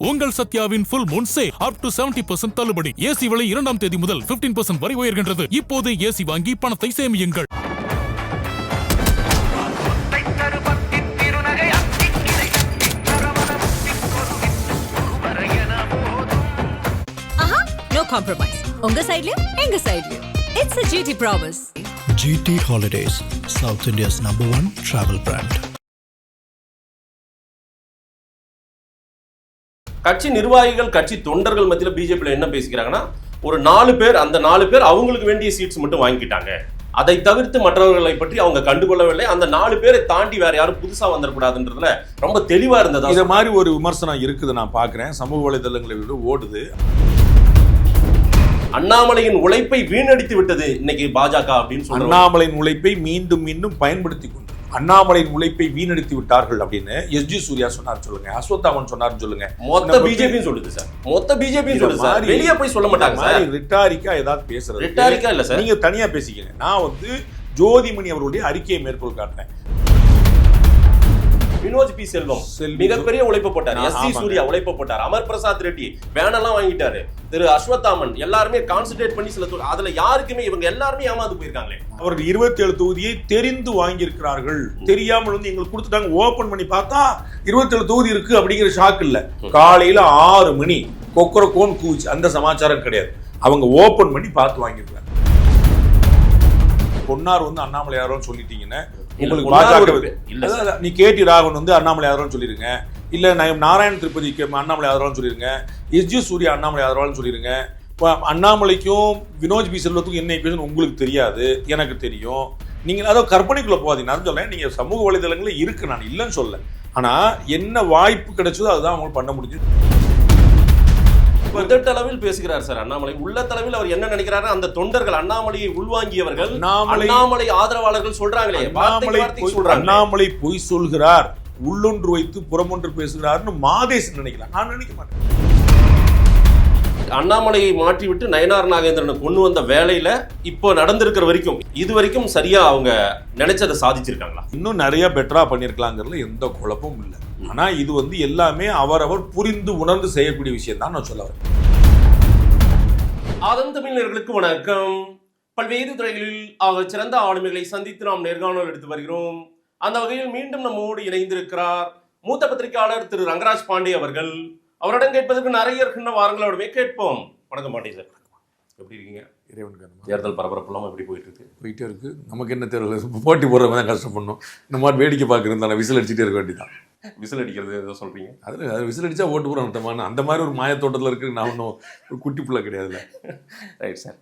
உங்கள் சத்யாவின் full moon sale up to 70% தள்ளுபடி. AC விலை 2ஆம் தேதி முதல் 15% வரை உயர்கின்றது. இப்போது ஏசி வாங்கி பணத்தை சேமியுங்கள். No compromise. உங்க சைடுலயும் எங்க சைடுலயும். It's a GT promise. GT Holidays, South India's #1 travel brand. கட்சி நிர்வாகிகள் கட்சி தொண்டர்கள் மத்தியில பிஜேபியில என்ன பேசிக்கிறாங்கன்னா, ஒரு 4 பேர், அந்த 4 பேர் அவங்களுக்கு வேண்டிய சீட்ஸ் மட்டும் வாங்கிட்டாங்க. அதை தவிர்த்து மற்றவர்களை பற்றி அவங்க கண்டுகொள்ளவில்லை. அந்த 4 பேரை தாண்டி வேற யாரும் புதுசா வந்துடக்கூடாதுன்றதுல ரொம்ப தெளிவா இருந்ததா? இது மாதிரி ஒரு விமர்சனம் இருக்குது, நான் பாக்குறேன் சமூக வலைதளங்களில் ஓடுது. அண்ணாமலையின் உழைப்பை வீணடித்து விட்டது இன்னைக்கு பாஜக அப்படின்னு சொல்றாங்க. அண்ணாமலையின் உழைப்பை மீண்டும் மீண்டும் பயன்படுத்தி கொண்டு அண்ணாமலையின் உழைப்பை வீணடித்து விட்டார்கள் அப்படின்னு எஸ்ஜி சூர்யா சொன்னார் சொல்லுங்க, அஸ்வத்தாமன் சொன்னார் சொல்லுங்க. மொத்த பிஜேபி சொல்லுது சார், மொத்த பிஜேபி சொல்லுது சார். வெளியே போய் சொல்ல மாட்டாங்க சார். ரிட்டாரிக்கா ஏதாவது பேசுறது, ரிட்டாரிக்கா இல்ல சார், நீங்க தனியா பேசிக்கங்க. நான் ஜோதிமணி அவருடைய அறிக்கையை மேற்கோள் காட்டுறேன். வினோஜ் பி செல்வம் மிகப்பெரிய உழைப்பு போட்டார், எஸ்ஜி சூர்யா உழைப்பு போட்டார், அமர் பிரசாத் ரெட்டி வேனெல்லாம் வாங்கிட்டாரு, திரு அஸ்வத்தாமன் எல்லாருமே கான்சென்ட்ரேட் பண்ணி சில அதுல யாருக்குமே இவங்க எல்லாருமே ஏமாந்து போயிருக்காங்களே. அவர்கள் 27 தொகுதியை தெரிந்து வாங்கியிருக்கிறார்கள். தெரியாமல் எங்களுக்கு கொடுத்துட்டாங்க. ஓபன் பண்ணி பார்த்தா 27 தொகுதி இருக்கு அப்படிங்கிற ஷாக் இல்ல. காலையில 6 மணி கொக்கரக்கோன் கூச்சு, அந்த சமாச்சாரம் கிடையாது. அவங்க ஓபன் பண்ணி பார்த்து வாங்கியிருக்காங்க. பொன்னார் அண்ணாமலை யாரோன்னு சொல்லிட்டீங்கன்னா உங்களுக்கு பாஜக நீ கேடி ராகவன் அண்ணாமலை ஆதரவுன்னு சொல்லிருங்க, இல்ல நாராயண திருப்பதிக்கு அண்ணாமலை ஆதரவுன்னு சொல்லிருங்க, எஸ்ஜி சூர்யா அண்ணாமலை ஆதரவுன்னு சொல்லிருங்க. அண்ணாமலைக்கும் வினோஜ் பி செல்வத்துக்கும் என்ன பேசணும் உங்களுக்கு தெரியாது, எனக்கு தெரியும். நீங்க அதாவது கற்பனைக்குள்ள போகாதீங்க. நான் சொல்ல நீங்க சமூக வலைதளங்களே இருக்கு, நான் இல்லைன்னு சொல்ல. ஆனா என்ன வாய்ப்பு கிடைச்சதோ அதுதான் அவங்களுக்கு பண்ண முடிஞ்சது. உதட்டளவில் பேசுகிறார் சார் அண்ணாமலை. உள்ளத்தளவில் அவர் என்ன நினைக்கிறாரு? அந்த தொண்டர்கள் அண்ணாமலையை உள்வாங்கியவர்கள், அண்ணாமலை ஆதரவாளர்கள் சொல்றாங்களே, அண்ணாமலை பொய் சொல்கிறார், உள்ளொன்று வைத்து புறமொன்று பேசுகிறார்னு மாதேசன் நினைக்கலாம். நான் நினைக்க மாட்டேன். அண்ணாமலையை மாற்றி விட்டு நயனார் நாகேந்திரனை கொண்டு வந்த வேலையில இப்போ நடந்திருக்கிற வரைக்கும் இது வரைக்கும் சரியா அவங்க நினைச்சதை சாதிச்சிருக்காங்களா? இன்னும் நிறைய பெட்டரா பண்ணிருக்கலாங்கிறதுல எந்த குழப்பமும் இல்லை. ஆனா இது எல்லாமே அவரவர் புரிந்து உணர்ந்து செய்யக்கூடிய விஷயம் தான் நான் சொல்ல வரேன். ஆதன் தமிழர்களுக்கு வணக்கம். பல்வேறு துறைகளில் சிறந்த ஆளுமைகளை சந்தித்து நாம் நேர்காணல் எடுத்து வருகிறோம். அந்த வகையில் மீண்டும் நம்மோடு இணைந்திருக்கிறார் மூத்த பத்திரிகையாளர் திரு ரங்கராஜ் பாண்டே அவர்கள். அவரிடம் கேட்பதற்கு நிறைய இருக்கின்ற வாரங்களோடவே கேட்போம். வணக்கம் பாண்டே சார், எப்படி இருக்கீங்க? இறைவனுக்கு தேர்தல் பரபரப்புலாம் எப்படி போயிட்டே இருக்கு? நமக்கு என்ன தேர்தல், போட்டி போடுறவங்க தான் கஷ்டப்படணும். இந்த மாதிரி வேடிக்கை பார்க்குறது விசில் அடிச்சுட்டே இருக்க வேண்டியதான். விசில் அடிக்கிறது ஏதோ சொல்றீங்க, அது விசில் அடிச்சா ஓட்டு போட அர்த்தமான அந்த மாதிரி ஒரு மாயத்தோட்டத்தில் இருக்கு. நான் ஒன்றும் ஒரு குட்டி பிள்ளை கிடையாதுல்ல. Right sir.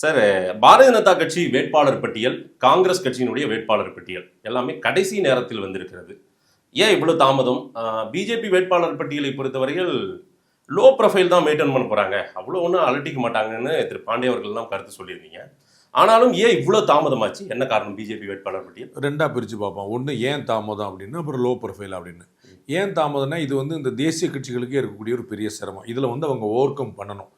Sir, Bharatiya Janata கட்சி வேட்பாளர் பட்டியல், காங்கிரஸ் கட்சியினுடைய வேட்பாளர் பட்டியல் எல்லாமே கடைசி நேரத்தில் வந்திருக்கிறது. ஏன் இவ்வளவு தாமதம்? பிஜேபி வேட்பாளர் பட்டியலை பொறுத்தவரையில் லோ ப்ரொஃபைல் தான் மெயின்டைன் பண்ண போறாங்க, அவ்வளோ ஒன்றும் அலட்டிக்க மாட்டாங்கன்னு திரு பாண்டே அவர்கள் தான் கருத்து சொல்லியிருந்தீங்க. ஆனாலும் ஏன் இவ்வளோ தாமதமாச்சு? என்ன காரணம்? பிஜேபி வேட்பாளர் பட்டியல் ரெண்டா பிரித்து பார்ப்போம். ஒன்று ஏன் தாமதம் அப்படின்னு, அப்புறம் லோ ப்ரொஃபைல் அப்படின்னு. ஏன் தாமதம்னா இது இந்த தேசிய கட்சிகளுக்கே இருக்கக்கூடிய ஒரு பெரிய சிரமம். இதில் அவங்க ஓவர் கம் பண்ணணும்.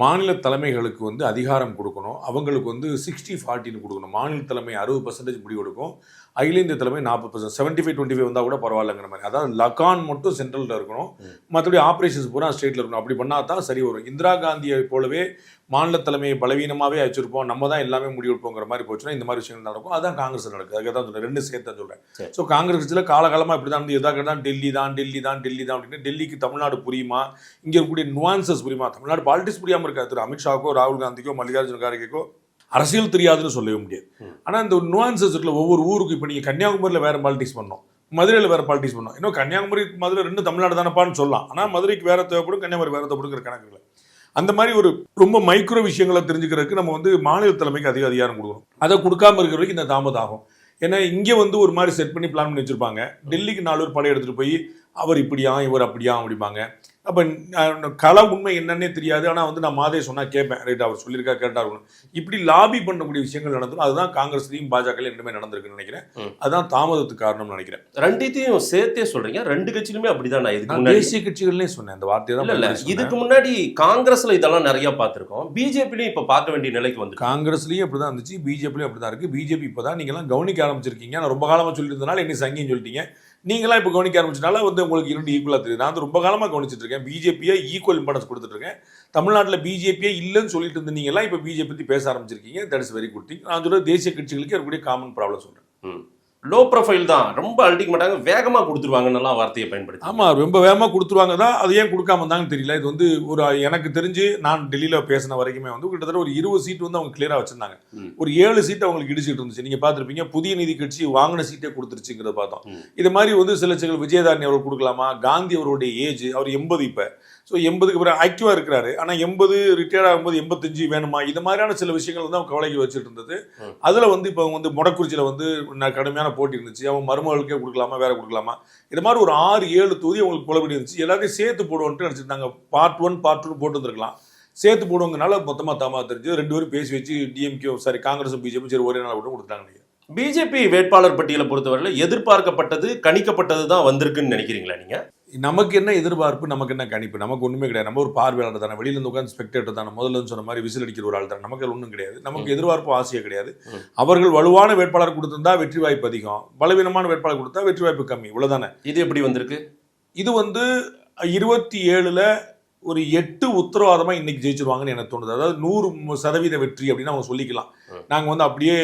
மாநில தலைமைகளுக்கு அதிகாரம் கொடுக்கணும். அவங்களுக்கு 60-40 கொடுக்கணும். மாநில தலைமை 60% முடிவு கொடுக்கும், அகில இந்திய தலைமை 40%. 75-25 வந்தால் கூட பரவாயில்லைங்கிற மாதிரி. அதாவது லகான் மட்டும் சென்ட்ரலில் இருக்கணும், மற்றபடி ஆப்ரேஷன்ஸ் பூரா ஸ்டேட்டில் இருக்கணும். அப்படி பண்ணால் தான் சரி வரும். இந்திரா காந்தியை போலவே மாநில தலைமையை பலவீனமாகவே வச்சிருப்போம், நம்ம தான் எல்லாமே முடிவெடுப்போங்கிற மாதிரி போச்சுன்னா இந்த மாதிரி விஷயங்கள் நடக்கும். அதுதான் காங்கிரஸ் நடக்குது. அதுக்கு தான் சொல்கிறேன், ரெண்டு சேர்த்து தான் சொல்கிறேன். ஸோ காங்கிரஸ் கட்சியில் காலகாலமாக இப்படி தான் எதாக தான் டெல்லி தான் அப்படின்னு. டெல்லிக்கு தமிழ்நாடு புரியுமா, இங்கே இருக்கக்கூடிய நுவான்சஸ் புரியுமா? தமிழ்நாடு பாலிடிக்ஸ் புரியாமல் இருக்காது. திரு அமித்ஷாக்கோ ராகுல் காந்திக்கோ மல்லிகார்ஜுன கார்கேக்கோ அரசியல் தெரியாதுன்னு சொல்லவே முடியாது. ஆனால் இந்த நுவான்சஸ் இருக்குல்ல, ஒவ்வொரு ஊருக்கு இப்போ நீங்கள் கன்னியாகுமரியில் வேறு பாலிடிக்ஸ் பண்ணோம், மதுரையில் வேறு பாலிடிக்ஸ் பண்ணோம். இன்னும் கன்னியாகுமரி மதுரை ரெண்டு தமிழ்நாடு தானப்பான்னு சொல்லலாம். ஆனால் மதுரைக்கு வேறு தேவைப்படும், கன்னியாகுமரி வேறு தேவைப்படுங்கிற கணக்குல அந்த மாதிரி ஒரு ரொம்ப மைக்ரோ விஷயங்களை தெரிஞ்சுக்கிறதுக்கு நம்ம மாநில தலைமைக்கு அதிக அதிகாரம் கொடுக்கணும். அதை கொடுக்காம இருக்கிற வரைக்கும் இந்த தாமதம் ஆகும். ஏன்னா இங்கே ஒரு மாதிரி செட் பண்ணி பிளான் பண்ணி வச்சுருப்பாங்க. டெல்லிக்கு 4 பேர் படை எடுத்துகிட்டு போய் அவர் இப்படியா இவர் அப்படியா அப்படிப்பாங்க. அப்போ களம் உண்மை என்னன்னே தெரியாது. ஆனால் நான் மாதே சொன்னால் கேட்பேன், ரைட் அவர் சொல்லியிருக்கா கேட்டால் இருக்கணும். இப்படி லாபி பண்ணக்கூடிய விஷயங்கள் நடந்துடும். அதுதான் காங்கிரஸ்லையும் பாஜக ரெண்டுமே நடந்திருக்குன்னு நினைக்கிறேன். அதுதான் தாமதத்துக்கு காரணம்னு நினைக்கிறேன். ரெண்டையும் சேர்த்தே சொல்றீங்க, ரெண்டு கட்சியிலுமே அப்படிதான். நான் தேசிய கட்சிகள்னே சொன்னேன், இந்த வார்த்தையை தான். இல்ல, இதுக்கு முன்னாடி காங்கிரஸ்ல இதெல்லாம் நிறைய பார்த்திருக்கோம். பிஜேபிலையும் இப்ப பார்க்க வேண்டிய நிலைக்கு வந்து காங்கிரஸ்லயும் அப்படிதான் இருந்துச்சு, பிஜேபிலையும் அப்படிதான் இருக்கு. பிஜேபி இப்பதான் நீங்க எல்லாம் கவனிக்க ஆரம்பிச்சிருக்கீங்க. நான் ரொம்ப காலமா சொல்லிட்டு இருந்தனால என்ன சங்கின்னு சொல்லிட்டீங்க. நீங்களாம் இப்போ கவனிக்க ஆரம்பிச்சனால வந்து உங்களுக்கு இரண்டு ஈக்குவலாக தெரியுது. நான் வந்து ரொம்ப காலமாக கவனிச்சிட்டு இருக்கேன். பிஜேபியை ஈக்குவல் இம்பார்ட்டன்ஸ் கொடுத்துட்டு இருக்கேன். தமிழ்நாட்டில் பிஜேபியே இல்லைன்னு சொல்லிட்டு இருந்தீங்கலாம் இப்போ பிஜேபி பற்றி பேச ஆரம்பிச்சிருக்கீங்க. That is very good thing. நான் சொல்ல தேசிய கட்சிகளுக்கு இருக்கக்கூடிய காமன் ப்ராப்ளம் சொல்கிறேன். லோ ப்ரொஃபைல் தான், ரொம்ப அழட்டிக்க மாட்டாங்க, வேகமாக கொடுத்துருவாங்கன்னு வார்த்தையை பயன்படுத்தி. ஆமாம், ரொம்ப வேகமாக கொடுத்துருவாங்க தான். அது ஏன் கொடுக்காம இருந்தாங்கன்னு தெரியல. இது வந்து ஒரு எனக்கு தெரிஞ்சு நான் டெல்லியில் பேசின வரைக்குமே வந்து கிட்டத்தட்ட ஒரு 20 சீட் வந்து அவங்க கிளியராக வச்சிருந்தாங்க. ஒரு 7 சீட் அவங்களுக்கு இடிச்சிட்டு இருந்துச்சு. நீங்கள் பார்த்துருப்பீங்க, புதிய நீதி கட்சி வாங்கின சீட்டே கொடுத்துருச்சுங்கிறத பார்த்தோம். இது மாதிரி வந்து சில விஜயதாரணி அவர் கொடுக்கலாமா, காந்தி அவருடைய ஏஜ், அவர் 80 இப்போ. ஸோ 80க்கு பிறகு ஆக்டிவாக இருக்கிறாரு. ஆனால் 80 ரிட்டையர்ட் ஆகும்போது 85 வேணுமா, இது மாதிரியான சில விஷயங்கள் வந்து அவங்க கவலைக்கு வச்சுட்டு இருந்தது. அதில் வந்து இப்போ வந்து மொடக்குறிச்சியில் வந்து கடுமையான போட்டி இருந்துச்சு. அவங்க மருமகளுக்கே கொடுக்கலாமா, வேற கொடுக்கலாமா, இது மாதிரி ஒரு 6-7 தொகுதி அவங்களுக்கு குழப்படி இருந்துச்சு. எல்லாத்தையும் சேர்த்து போடுவோன்ட்டு நினச்சிருந்தாங்க. பார்ட் 1 பார்ட் 2 போட்டு வந்துருக்கலாம். சேர்த்து போடுவங்கனால மொத்தமாக தாமா தெரிஞ்சு 2 பேரும் பேசி வச்சு டிஎம்கே காங்கிரஸும் பிஜேபி சரி ஒரே நாள் விட்டு கொடுத்தாங்க. பிஜேபி வேட்பாளர் பட்டியலை பொறுத்தவரையில் எதிர்பார்க்கப்பட்டது கணிக்கப்பட்டது தான் வந்திருக்குன்னு நினைக்கிறீங்களா நீங்க? நமக்கு என்ன எதிர்பார்ப்பு, நமக்கு என்ன கணிப்பு, நமக்கு ஒன்றுமே கிடையாது. நம்ம ஒரு பார்வையாளர் தானே, வெளியில இருந்து உட்காந்து ஸ்பெக்டேட்டர் தானே, முதல்ல சொன்ன மாதிரி விசில் அடிக்கிற ஒரு ஆள் தானே, நமக்கு ஒன்றும் கிடையாது. நமக்கு எதிர்பார்ப்பு ஆசையே கிடையாது. அவர்கள் வலுவான வேட்பாளர் கொடுத்திருந்தா வெற்றி வாய்ப்பு அதிகம், பலவீனமான வேட்பாளர் கொடுத்தா வெற்றி வாய்ப்பு கம்மி, இவ்வளவுதானே. இது எப்படி வந்திருக்கு? இது வந்து 27ல் ஒரு 8 உத்தரவாதமாக இன்னைக்கு ஜெயிச்சிருவாங்கன்னு எனக்கு தோணுது. அதாவது 100% வெற்றி அப்படின்னு அவங்க சொல்லிக்கலாம். நாங்கள் வந்து அப்படியே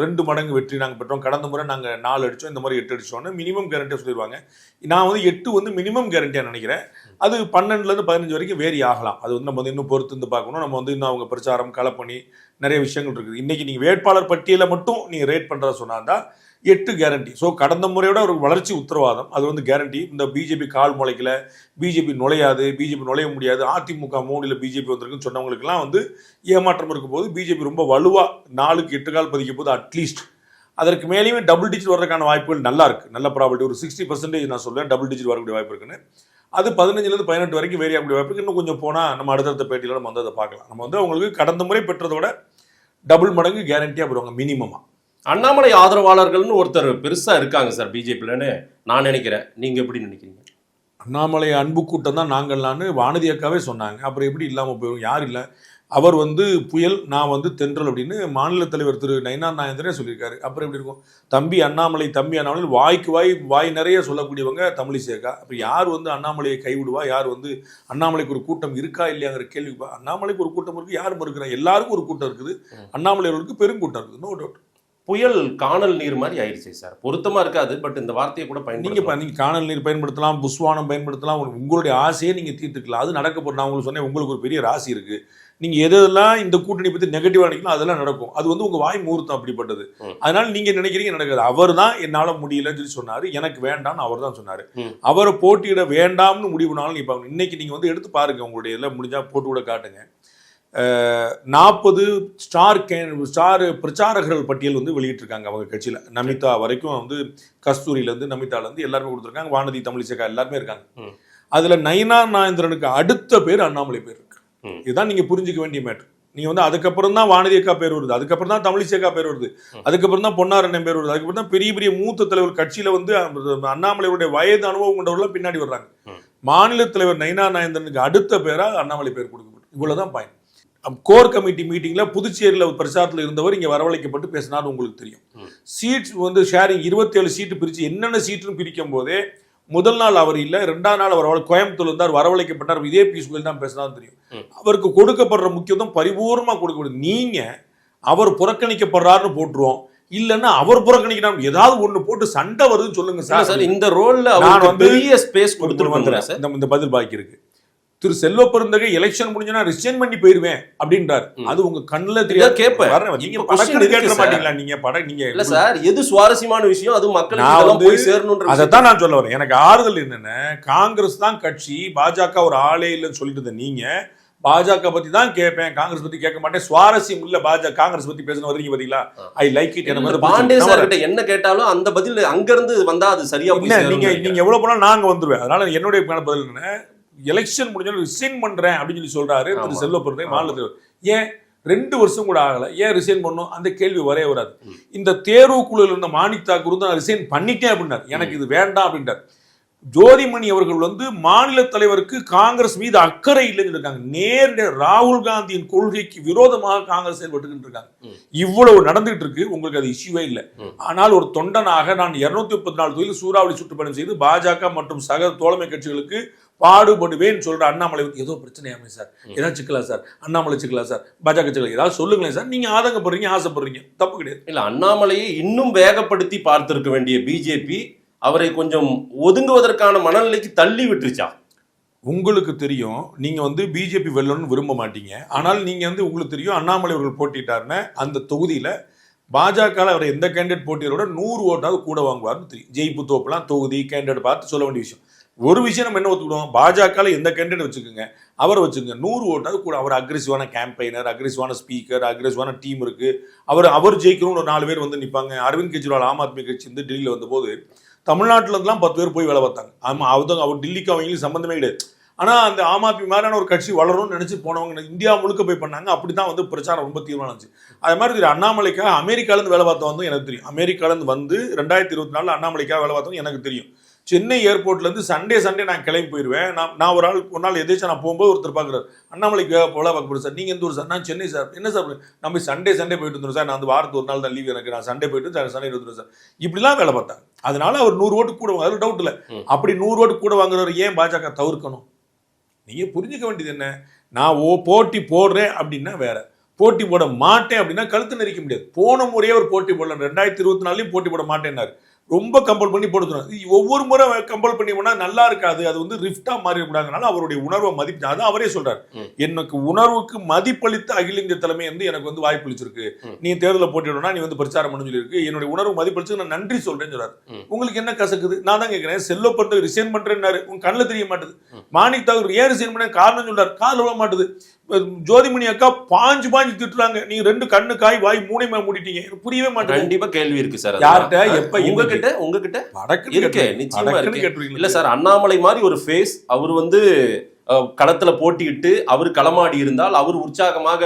2 மடங்கு வெற்றி நாங்கள் பெற்றோம், கடந்த முறை நாங்கள் 4 அடித்தோம், இந்த மாதிரி 8 அடித்தோன்னு மினிமம் கேரண்டியாக சொல்லிடுவாங்க. நான் வந்து 8 வந்து மினிமம் கேரண்டியாக நினைக்கிறேன். அது 12லேருந்து 15 வரைக்கும் வேரி ஆகலாம். அது வந்து நம்ம வந்து இன்னும் பொறுத்து இருந்து பார்க்கணும். நம்ம வந்து இன்னும் அவங்க பிரச்சாரம் களை பண்ணி நிறைய விஷயங்கள் இருக்குது. இன்றைக்கி நீங்கள் வேட்பாளர் பட்டியலை மட்டும் நீங்கள் ரேட் பண்ணுறத சொன்னால்தான் 8 கேரண்டி. ஸோ கடந்த முறையோட ஒரு வளர்ச்சி உத்தரவாதம், அது வந்து கேரண்டி. இந்த பிஜேபி கால் முளைக்கல, பிஜேபி நுழையாது, பிஜேபி நுழைய முடியாது, அதிமுக மோடியில் பிஜேபி வந்திருக்குன்னு சொன்னவங்களுக்குலாம் வந்து ஏமாற்றம் இருக்கும்போது பிஜேபி ரொம்ப வலுவாக 4க்கு 8 கால் பதிக்கும் போது அட்லீஸ்ட் அதற்கு மேலேயுமே டபுள் டிஜிட் வர்றதுக்கான வாய்ப்புகள் நல்லா இருக்குது. நல்ல ப்ராபர்ட்டி ஒரு 60% நான் சொல்லுவேன் டபுள் டிஜிட் வரக்கூடிய வாய்ப்பு இருக்குன்னு. அது 15லேருந்து 18 வரைக்கும் வேரி ஆகக்கூடிய வாய்ப்பு. இன்னும் கொஞ்சம் போனால் நம்ம அடுத்தடுத்த பேட்டியில் நம்ம வந்து அதை பார்க்கலாம். நம்ம வந்து அவங்களுக்கு கடந்த முறை பெற்றதோட டபுள் மடங்கு கேரண்டியாக போடுவாங்க மினிமமாக. அண்ணாமலை ஆதரவாளர்கள்னு ஒருத்தர் பெருசா இருக்காங்க சார் பிஜேபிலன்னு நான் நினைக்கிறேன். நீங்க எப்படி நினைக்கிறீங்க? அண்ணாமலை அன்பு கூட்டம் தான் நாங்கள்லான்னு வானதி அக்காவே சொன்னாங்க. அப்புறம் எப்படி இல்லாமல் போயிடும்? யார் இல்லை, அவர் வந்து புயல், நான் வந்து தென்றல் அப்படின்னு மாநில தலைவர் திரு நயினார் நாகேந்திரனே சொல்லியிருக்காரு. அப்புறம் எப்படி இருக்கும்? தம்பி அண்ணாமலை வாய்க்கு வாய் நிறைய சொல்லக்கூடியவங்க தமிழிசேக்கா. அப்போ யார் வந்து அண்ணாமலையை கைவிடுவா, யார் வந்து அண்ணாமலைக்கு ஒரு கூட்டம் இருக்கா இல்லையாங்கிற கேள்வி. அண்ணாமலைக்கு ஒரு கூட்டம் இருக்குது, யாரும் இருக்கிறா, எல்லாருக்கும் ஒரு கூட்டம் இருக்குது. அண்ணாமலை அவர்களுக்கு பெருங்கூட்டம் இருக்குது, நோ டவுட். புயல் காணல் நீர் மாதிரி ஆயிடுச்சு சார். பொருத்தமா இருக்காது, பட் இந்த வார்த்தையை கூட நீங்க காணல் நீர் பயன்படுத்தலாம், புஸ்வானம் பயன்படுத்தலாம், உங்களுடைய ஆசையை நீங்க தீர்த்துக்கலாம். அது நடக்க போற. நான் உங்களுக்கு சொன்னேன், உங்களுக்கு ஒரு பெரிய ராசி இருக்கு. நீங்க எதெல்லாம் இந்த கூட்டணி பத்தி நெகட்டிவா நினைக்கலாம் அதெல்லாம் நடக்கும். அது வந்து உங்க வாய் முகூர்த்தம் அப்படிப்பட்டது. அதனால நீங்க நினைக்கிறீங்க நடக்காது. அவர் தான் என்னால முடியலன்னு சொல்லி சொன்னாரு, எனக்கு வேண்டாம்னு அவர் தான் சொன்னாரு. அவரை போட்டியிட வேண்டாம்னு முடிவுனாலும் நீ பாருங்க. இன்னைக்கு நீங்க வந்து எடுத்து பாருங்க, உங்களுடைய எல்லாம் முடிஞ்சா போட்டு கூட காட்டுங்க. 40 ஸ்டார் பிரச்சாரகர்கள் பட்டியல் வந்து வெளியிட்டிருக்காங்க அவங்க கட்சியில். நமிதா வரைக்கும் வந்து கஸ்தூரியிலேருந்து நமிதாலேருந்து எல்லாருமே கொடுத்துருக்காங்க. வானதி தமிழிசேகா எல்லாருமே இருக்காங்க. அதில் நயினார் நாகேந்திரனுக்கு அடுத்த பேர் அண்ணாமலை பேர் இருக்கு. இதுதான் நீங்கள் புரிஞ்சிக்க வேண்டிய மேட்ரு. நீங்கள் வந்து அதுக்கப்புறம் தான் வானதி அக்கா பேர் வருது, அதுக்கப்புறம் தான் தமிழிசேகா பேர் வருது, அதுக்கப்புறம் தான் பொன்னாரண்ணன் பேர் வருது, அதுக்கப்புறம் தான் பெரிய பெரிய மூத்த தலைவர் கட்சியில் வந்து அண்ணாமலையுடைய வயது அனுபவம் கொண்டவர்களாம் பின்னாடி வர்றாங்க. மாநில தலைவர் நயினார் நாகேந்திரனுக்கு அடுத்த பேராக அண்ணாமலை பேர் கொடுக்கப்படும். இவ்வளோதான் பாயிண்ட். கோர் கமிட்டி மீட்டிங்கில் புதுச்சேரியில் பிரச்சாரத்தில் இருந்தவர் இங்கே வரவழைக்கப்பட்டு பேசினார். உங்களுக்கு தெரியும். சீட்ஸ் வந்து ஷேரிங் 27 சீட்டு பிரித்து என்னென்ன சீட்டுன்னு பிரிக்கும் போதே முதல் நாள் அவர் இல்லை, 2ஆம் நாள் அவர் கோயம்புத்தூர் இருந்தார், வரவழைக்கப்பட்டார். இதே பீஸ்ஃபுல் தான் பேசினாலும் தெரியும். அவருக்கு கொடுக்கப்படுற முக்கியத்துவம் பரிபூர்ணமாக கொடுக்கப்படுது. நீங்கள் அவர் புறக்கணிக்கப்படுறாருன்னு போட்டுருவோம், இல்லைன்னா அவர் புறக்கணிக்கிறார், ஏதாவது ஒன்று போட்டு சண்டை வருதுன்னு சொல்லுங்க சார். இந்த ரோலில் நான் வந்து பெரிய ஸ்பேஸ் கொடுத்துருவேன். இந்த பதில் பாக்கி இருக்கு. திரு செல்வ பெருந்தகை எலெக்ஷன் முடிஞ்சா ரிசைன் பண்ணி போயிருவேன் அப்படின்றார். அது உங்க கண்ணுல தெரியாது. கேட்பேன், நீங்க கேட்க மாட்டீங்களா? நீங்க இல்ல சார், எது சுவாரஸ்யமான விஷயம் அது மக்களுக்கு போய் சேரணும். அதைத்தான் நான் சொல்ல வரேன். எனக்கு ஆறுதல் என்னன்னா, காங்கிரஸ் தான் கட்சி, பாஜக ஒரு ஆளே இல்லைன்னு சொல்லிட்டு நீங்க பாஜக பத்தி தான் கேட்பேன், காங்கிரஸ் பத்தி கேட்க மாட்டேன். சுவாரஸ்யம் இல்ல பாஜக காங்கிரஸ் பத்தி பேசணும் வரீங்க பாத்தீங்களா? I like it. என்ன கேட்டாலும் அந்த பதில் அங்க இருந்து வந்தா அது சரியா. நீங்க எவ்வளவு போனாலும் நாங்க வந்துருவேன். அதனால என்னுடைய பதில் என்ன, எலெக்ஷன் முடிஞ்சாலும் ரிசைன் பண்றேன் அப்படின்னு சொல்லி சொல்றாரு திரு செல்வ பெருந்தகை மாநிலத்தில். ஏன் 2 வருஷம் கூட ஆகல, ஏன் ரிசைன் பண்ணும்? அந்த கேள்வி வரவே வராது. இந்த தேர்வு குழுவில் இருந்த மாணிக் தாக்கூர் தான் ரிசைன் பண்ணிட்டேன் அப்படின்னார். எனக்கு இது வேண்டாம் அப்படின்றார். ஜோதிமணி அவர்கள் வந்து மாநில தலைவருக்கு காங்கிரஸ் மீது அக்கறை இல்லைன்னு இருக்காங்க. நேரடியாக ராகுல் காந்தியின் கொள்கைக்கு விரோதமாக காங்கிரஸ் செயல்பட்டு இருக்காங்க. இவ்வளவு நடந்துட்டு இருக்கு, உங்களுக்கு அது இஷ்யூவே இல்லை. ஆனால் ஒரு தொண்டனாக நான் 234 தொகுதியில் சூறாவளி சுற்றுப்பயணம் செய்து பாஜக மற்றும் சக தோழமை கட்சிகளுக்கு பாடுபடுவேன் சொல்ற அண்ணாமலை ஏதோ பிரச்சனையாமே சார், ஏதாவது சிக்கலாம் சார், அண்ணாமலை சிக்கலாம் சார், பாஜக சிக்கலாம், ஏதாவது சொல்லுங்களேன் சார், நீங்க ஆதங்கப்படுறீங்க, ஆசைப்படுறீங்க, தப்பு கிடையாது. இல்ல, அண்ணாமலையை இன்னும் வேகப்படுத்தி பார்த்திருக்க வேண்டிய பிஜேபி அவரை கொஞ்சம் ஒதுங்குவதற்கான மனநிலைக்கு தள்ளி விட்டுருச்சா? உங்களுக்கு தெரியும், நீங்க வந்து பிஜேபி வெல்லணும்னு விரும்ப மாட்டீங்க. ஆனால் நீங்க வந்து உங்களுக்கு தெரியும், அண்ணாமலை அவர்கள் போட்டிட்டாருன்னு அந்த தொகுதியில பாஜக அவரை எந்த கேண்டிடேட் போட்டியோட 100 ஓட்டாவது கூட வாங்குவார்னு தெரியும். ஜெயிப்பு தோப்புலாம் தொகுதி கேண்டிடேட் பார்த்து சொல்ல வேண்டிய விஷயம். ஒரு விஷயம் நம்ம என்ன ஒத்துக்கிடுவோம், பாஜக எந்த கேண்டிடேட் வச்சுக்கோங்க, அவரை வச்சுக்கோங்க, 100 ஓட்டாவது கூட. அவர் அக்ரெசிவான கேம்பெயினர், அக்ரெசிவான ஸ்பீக்கர், அக்ரெசிவான டீம் இருக்கு. அவர் ஜெயிக்கணும்னு ஒரு 4 பேர் வந்து நிற்பாங்க. அரவிந்த் கெஜ்ரிவால் ஆம் ஆத்மி கட்சி வந்து டெல்லியில் வந்தபோது தமிழ்நாட்டில் இருந்துலாம் 10 பேர் போய் வேலை பார்த்தாங்க. ஆமாம், அவர் டெல்லிக்கு அவங்களுக்கு சம்பந்தமே கிடையாது. ஆனால் அந்த ஆம் ஆத்மி மாதிரியான ஒரு கட்சி வளரும்னு நினச்சி போனவங்க இந்தியா முழுக்க போய் பண்ணாங்க. அப்படி தான் வந்து பிரச்சாரம் ரொம்ப தீவிரமாக இருந்துச்சு. அது மாதிரி தெரியும், அண்ணாமலைக்காக அமெரிக்காலேருந்து வேலை பார்த்தவங்க எனக்கு தெரியும். அமெரிக்காலேருந்து வந்து 2024 அண்ணாமலைக்காக வேலை பார்த்தவங்க எனக்கு தெரியும். சென்னை ஏர்போர்ட்லேருந்து சண்டே நான் கிளம்பி போயிடுவேன். நான் ஒரு நாள் எதாச்சும் நான் போகும்போது ஒருத்தர் பார்க்குறாரு, அண்ணாமலைக்கு போல பார்க்க போகிறேன் சார், நீங்கள் எந்த ஊர் சார்? நான் சென்னை சார். என்ன சார் நம்ம சண்டே போயிட்டு வந்துடும் சார், நான் வந்து வாரத்துக்கு ஒரு நாள் தான் லீவ், எனக்கு நான் சண்டே போயிட்டு சண்டே வந்துடும் சார். இப்படிலாம் வேலை பார்த்தாங்க. அதனால அவர் 100 ஓட்டு கூட வாங்க, அது டவுட் இல்லை. அப்படி 100 ஓட்டு கூட வாங்குறவர் ஏன் பாஜக தவிர்க்கணும்? நீங்கள் புரிஞ்சுக்க வேண்டியது என்ன, நான் போட்டி போடுறேன் அப்படின்னா வேற, போட்டி போட மாட்டேன் அப்படின்னா கழுத்து நெரிக்க முடியாது. போன முறையே ஒரு போட்டி போடல, 2024 போட்டி போட மாட்டேன்னாரு. ரொம்ப கம்பல் பண்ணி போடுறோம். ஒவ்வொரு முறை கம்பல் பண்ணி போனா நல்லா இருக்காது, அது வந்து ரிஃப்டா மாறிவிடாங்கனால அவருடைய உணர்வை மதிப்பு, அதான் அவரே சொல்றாரு, எனக்கு உணர்வுக்கு மதிப்பளித்த அகில இந்திய தலைமை வந்து எனக்கு வந்து வாய்ப்பு அளிச்சிருக்கு, நீ தேர்தலில் போட்டிடணும்னா நீ வந்து பிரச்சாரம் பண்ண சொல்லியிருக்கு, என்னுடைய உணர்வு மதிப்பளிச்சு நான் நன்றி சொல்றேன்னு சொல்றாரு. உங்களுக்கு என்ன கசக்குது? நான் தான் கேட்கிறேன், செல்வ பொறுத்த ரிசைன் பண்றேன்னாரு, உங்க கண்ணில் தெரிய மாட்டுது. மாணிக் தாகூர் ஏன் ரிசைன் பண்ண காரணம் சொல்றாரு, காதில் விட மாட்டுது. ஜோதிமணி அக்கா பாஞ்சு திட்டுறாங்க, நீங்க 2 கண்ணு காய் வாய் 3 மூடிட்டீங்க, புரியவே மாட்டேன். கண்டிப்பா கேள்வி இருக்கு சார். யார்கிட்ட எப்ப உங்ககிட்ட இருக்கு, நிச்சயமா இருக்கு. இல்ல சார், அண்ணாமலை மாதிரி ஒரு ஃபேஸ் அவர் வந்து களத்துல போட்டியிட்டு அவர் களமாடி இருந்தால், அவர் உற்சாகமாக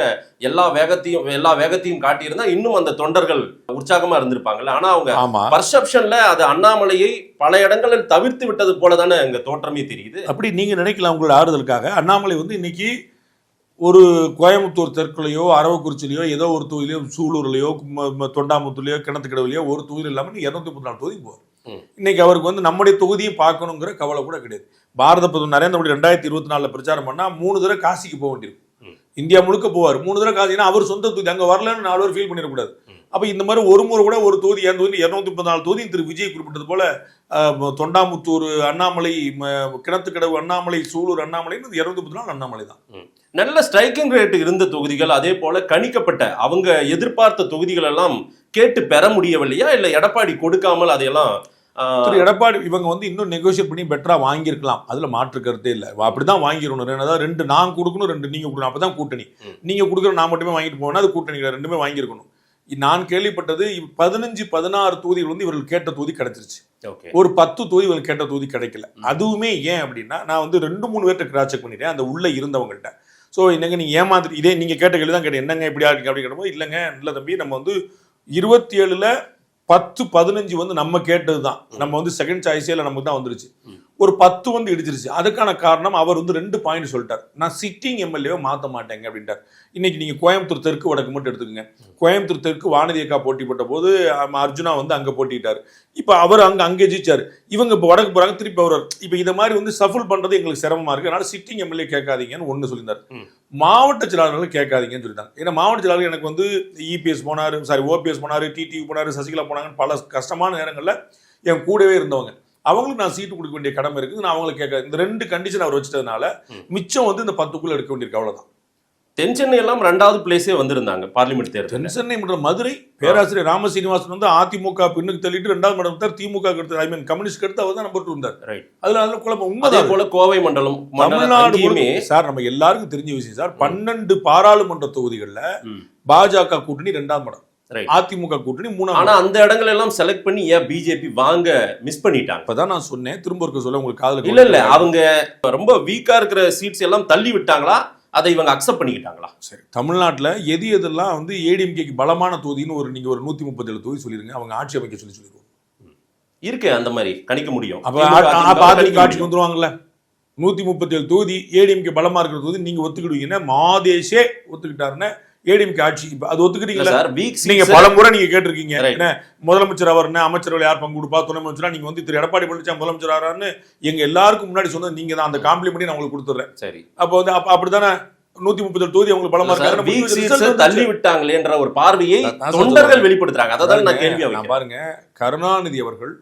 எல்லா வேகத்தையும் காட்டியிருந்தா இன்னும் அந்த தொண்டர்கள் உற்சாகமா இருந்திருப்பாங்கல்ல. ஆனா அவங்க பர்செப்ஷன்ல அது அண்ணாமலையை பல இடங்களில் தவிர்த்து விட்டது போலதானே எங்க தோற்றமே தெரியுது. அப்படி நீங்க நினைக்கலாம். உங்களோட ஆறுதலுக்காக அண்ணாமலை வந்து இன்னைக்கு ஒரு கோயம்புத்தூர் தெற்குலையோ அரவக்குறிச்சிலையோ ஏதோ ஒரு தொகுதியிலையோ சூலூர்லையோ தொண்டாமுத்தூர்லையோ கிணத்துக்கடவுலையோ ஒரு தொகுதியில் இல்லாமல் 234 தொகுதி போவார். இன்னைக்கு அவருக்கு வந்து நம்முடைய தொகுதியும் பார்க்கணுங்கிற கவலை கூட கிடையாது. பாரத பிரதமர் நரேந்திர மோடி 2024 பிரச்சாரம் பண்ணா 3 தடவை காசிக்கு போக வேண்டியிருக்கும். இந்தியா முழுக்க போவார். 3 தடவை காசினா அவர் சொந்த தொகுதி, அங்கே வரலன்னு 4 பேர் ஃபீல் பண்ணிடக்கூடாது. அப்போ இந்த மாதிரி ஒரு முறை கூட ஒரு தொகுதி, என் தொகுதி 234 தொகுதி திரு விஜய் குறிப்பிட்டது போல தொண்டாமுத்தூர் அண்ணாமலை, கிணத்துக்கடவு அண்ணாமலை, சூலூர் அண்ணாமலை, 234 அண்ணாமலை தான். நல்ல ஸ்ட்ரைக்கிங் ரேட் இருந்த தொகுதிகள், அதே போல கணிக்கப்பட்ட அவங்க எதிர்பார்த்த தொகுதிகள் எல்லாம் கேட்டு பெற முடியவில்லையா, இல்ல எடப்பாடி கொடுக்காமல் அதையெல்லாம் எடப்பாடி இவங்க வந்து இன்னும் நெகோசியேட் பண்ணி பெட்டரா வாங்கியிருக்கலாம், அதுல மாற்று கருத்தே இல்லை. அப்படிதான் வாங்கிடணும். 2 நான் கொடுக்கணும், 2 நீங்க கொடுக்கணும், அப்பதான் கூட்டணி. நீங்க கொடுக்குற நான் மட்டுமே வாங்கிட்டு போனா அது கூட்டணி, 2மே வாங்கியிருக்கணும். நான் கேள்விப்பட்டது 15-16 தொகுதிகள் வந்து இவர்கள் கேட்ட தொகுதி கிடைச்சிருச்சு. ஒரு 10 தொகுதி இவர்கள் கேட்ட தொகுதி கிடைக்கல. அதுவுமே ஏன் அப்படின்னா, நான் வந்து 2-3 பேர்ட்ட கிராஸ் செக் பண்ணிட்டேன் அந்த உள்ள இருந்தவங்கள்ட்ட. ஸோ என்னங்க நீங்க ஏமாத்திட்டு, இதே நீங்க கேட்ட கேள்வி தான் கேட்டேன், என்னங்க இப்படியா இருக்கு அப்படின்னு கேட்டபோது, இல்லைங்க இல்லை தம்பி, நம்ம வந்து 27ல் 10-15 வந்து நம்ம கேட்டது தான், நம்ம வந்து செகண்ட் சாய்ஸே நமக்கு தான் வந்துருச்சு. ஒரு 10 வந்து இடிச்சிருச்சு. அதுக்கான காரணம் அவர் வந்து 2 பாயிண்ட் சொல்லிட்டார். நான் சிட்டிங் எம்எல்ஏவை மாற்ற மாட்டேங்க அப்படின்ட்டார். இன்னைக்கு நீங்க கோயம்புத்தூர் தெற்கு வடக்கு மட்டும் எடுத்துக்கோங்க. கோயம்புத்தூர் தெற்கு வானதி அக்கா போட்டி போட்ட போது அர்ஜுனா வந்து அங்க போட்டிட்டார். இப்ப அவர் அங்கே ஜெயிச்சார். இவங்க இப்போ வடக்கு போறாங்க, திருப்பி அவர். இப்ப இதை மாதிரி வந்து சஃபுல் பண்றது எங்களுக்கு சிரமமா இருக்கு, அதனால சிட்டிங் எம்எல்ஏ கேட்காதீங்கன்னு ஒன்று சொல்லியிருந்தார். மாவட்ட செயலாளர்கள் கேட்காதீங்கன்னு சொல்லிட்டாங்க. ஏன்னா மாவட்ட செயலாளர்கள் எனக்கு வந்து இபிஎஸ் போனாரு, ஓபிஎஸ் போனாரு, டிடிவி போனாரு, சசிகலா போனாங்கன்னு பல கஷ்டமான நேரங்களில் என் கூடவே இருந்தவங்க. அவங்களுக்கு நான் சீட்டு கொடுக்க வேண்டிய கடமை இருக்குது, நான் அவங்களுக்கு கேட்க. இந்த 2 கண்டிஷன் அவர் வச்சிட்டதுனால மிச்சம் வந்து இந்த 10க்குள்ள எடுக்க வேண்டியிருக்கு, அவ்வளவுதான். தென்சென்னை எல்லாம் 2வது பிளேஸே வந்திருந்தாங்க பார்லிமெண்ட் தேர்தல். தென்சென்னை மற்றும் மதுரை பேராசிரியர் ராமசீனிவாசன் வந்து அதிமுக பின்னுக்கு தள்ளிட்டு 2வது மடம் எடுத்தார். திமுக எடுத்து, ஐ மீன் கம்யூனிஸ்ட் எடுத்து அவர் தான் நம்பர் 2 இருந்தார். ரைட். அதனால குழப்பம் உண்மை. அதே போல கோவை மண்டலம், தமிழ்நாடு சார் நம்ம எல்லாருக்கும் தெரிஞ்ச விஷயம் சார். 12 பாராளுமன்ற தொகுதிகளில் பாஜக கூட்டணி 2வது மடம், அதிமுக கூட்டணி 3வது. ஆனா அந்த இடங்கள் எல்லாம் செலக்ட் பண்ணி ஏன் பிஜேபி வாங்க மிஸ் பண்ணிட்டாங்க? இப்பதான் நான் சொன்னேன், திரும்ப இருக்க சொல்ல உங்களுக்கு காதுல இல்ல அவங்க ரொம்ப வீக்கா இருக்கிற சீட்ஸ் எல்லாம் தள்ளி விட்டாங்களா, அதை இவங்க அக்செப்ட் பண்ணிக்கிட்டாங்களா? சரி, தமிழ்நாட்டில் எதெல்லாம் வந்து ஏடிஎம்கேக்கு பலமான தொகுதின்னு நீங்க ஒரு 137 தொகுதி சொல்லிருங்க, அவங்க ஆட்சி அமைக்க சொல்லிடுவோம். இருக்கு அந்த மாதிரி கணிக்க முடியும். அப்ப அதிமுக ஆட்சிக்கு வந்துருவாங்கல்ல. 137 தொகுதி ஏடிஎம்கே பலமா இருக்கிற தொகுதி நீங்க ஒத்துக்கிடுவீங்கன்னா மாதேஷே ஒத்துக்கிட்டாருன்னா ஏடிஎம்கே ஆட்சி இப்ப அது ஒத்துக்கிட்டீங்களா சார்? நீங்க பல முறை நீங்க கேட்டிருக்கீங்க என்ன முதலமைச்சர் அவர்னு அமைச்சர்கள் யார் பங்கு கொடுப்பா துணை அமைச்சரா நீங்க வந்து திரு எடப்பாடி பழனிசாமி முதலமைச்சர் ஆறான்னு எங்க எல்லாருக்கும் முன்னாடி சொன்னது நீங்க தான். அந்த காம்ப்ளிமெண்ட் நான் உங்களுக்கு கொடுத்துறேன். சரி, அப்ப வந்து அப்படித்தானே 137 தொகுதி அவங்களுக்கு பலமா இருக்காங்க தள்ளி விட்டாங்களேன்ற ஒரு பார்வையை தொண்டர்கள் வெளிப்படுத்துறாங்க. அதான் நான் கேள்வி பாருங்க. கருணாநிதி அவர்கள்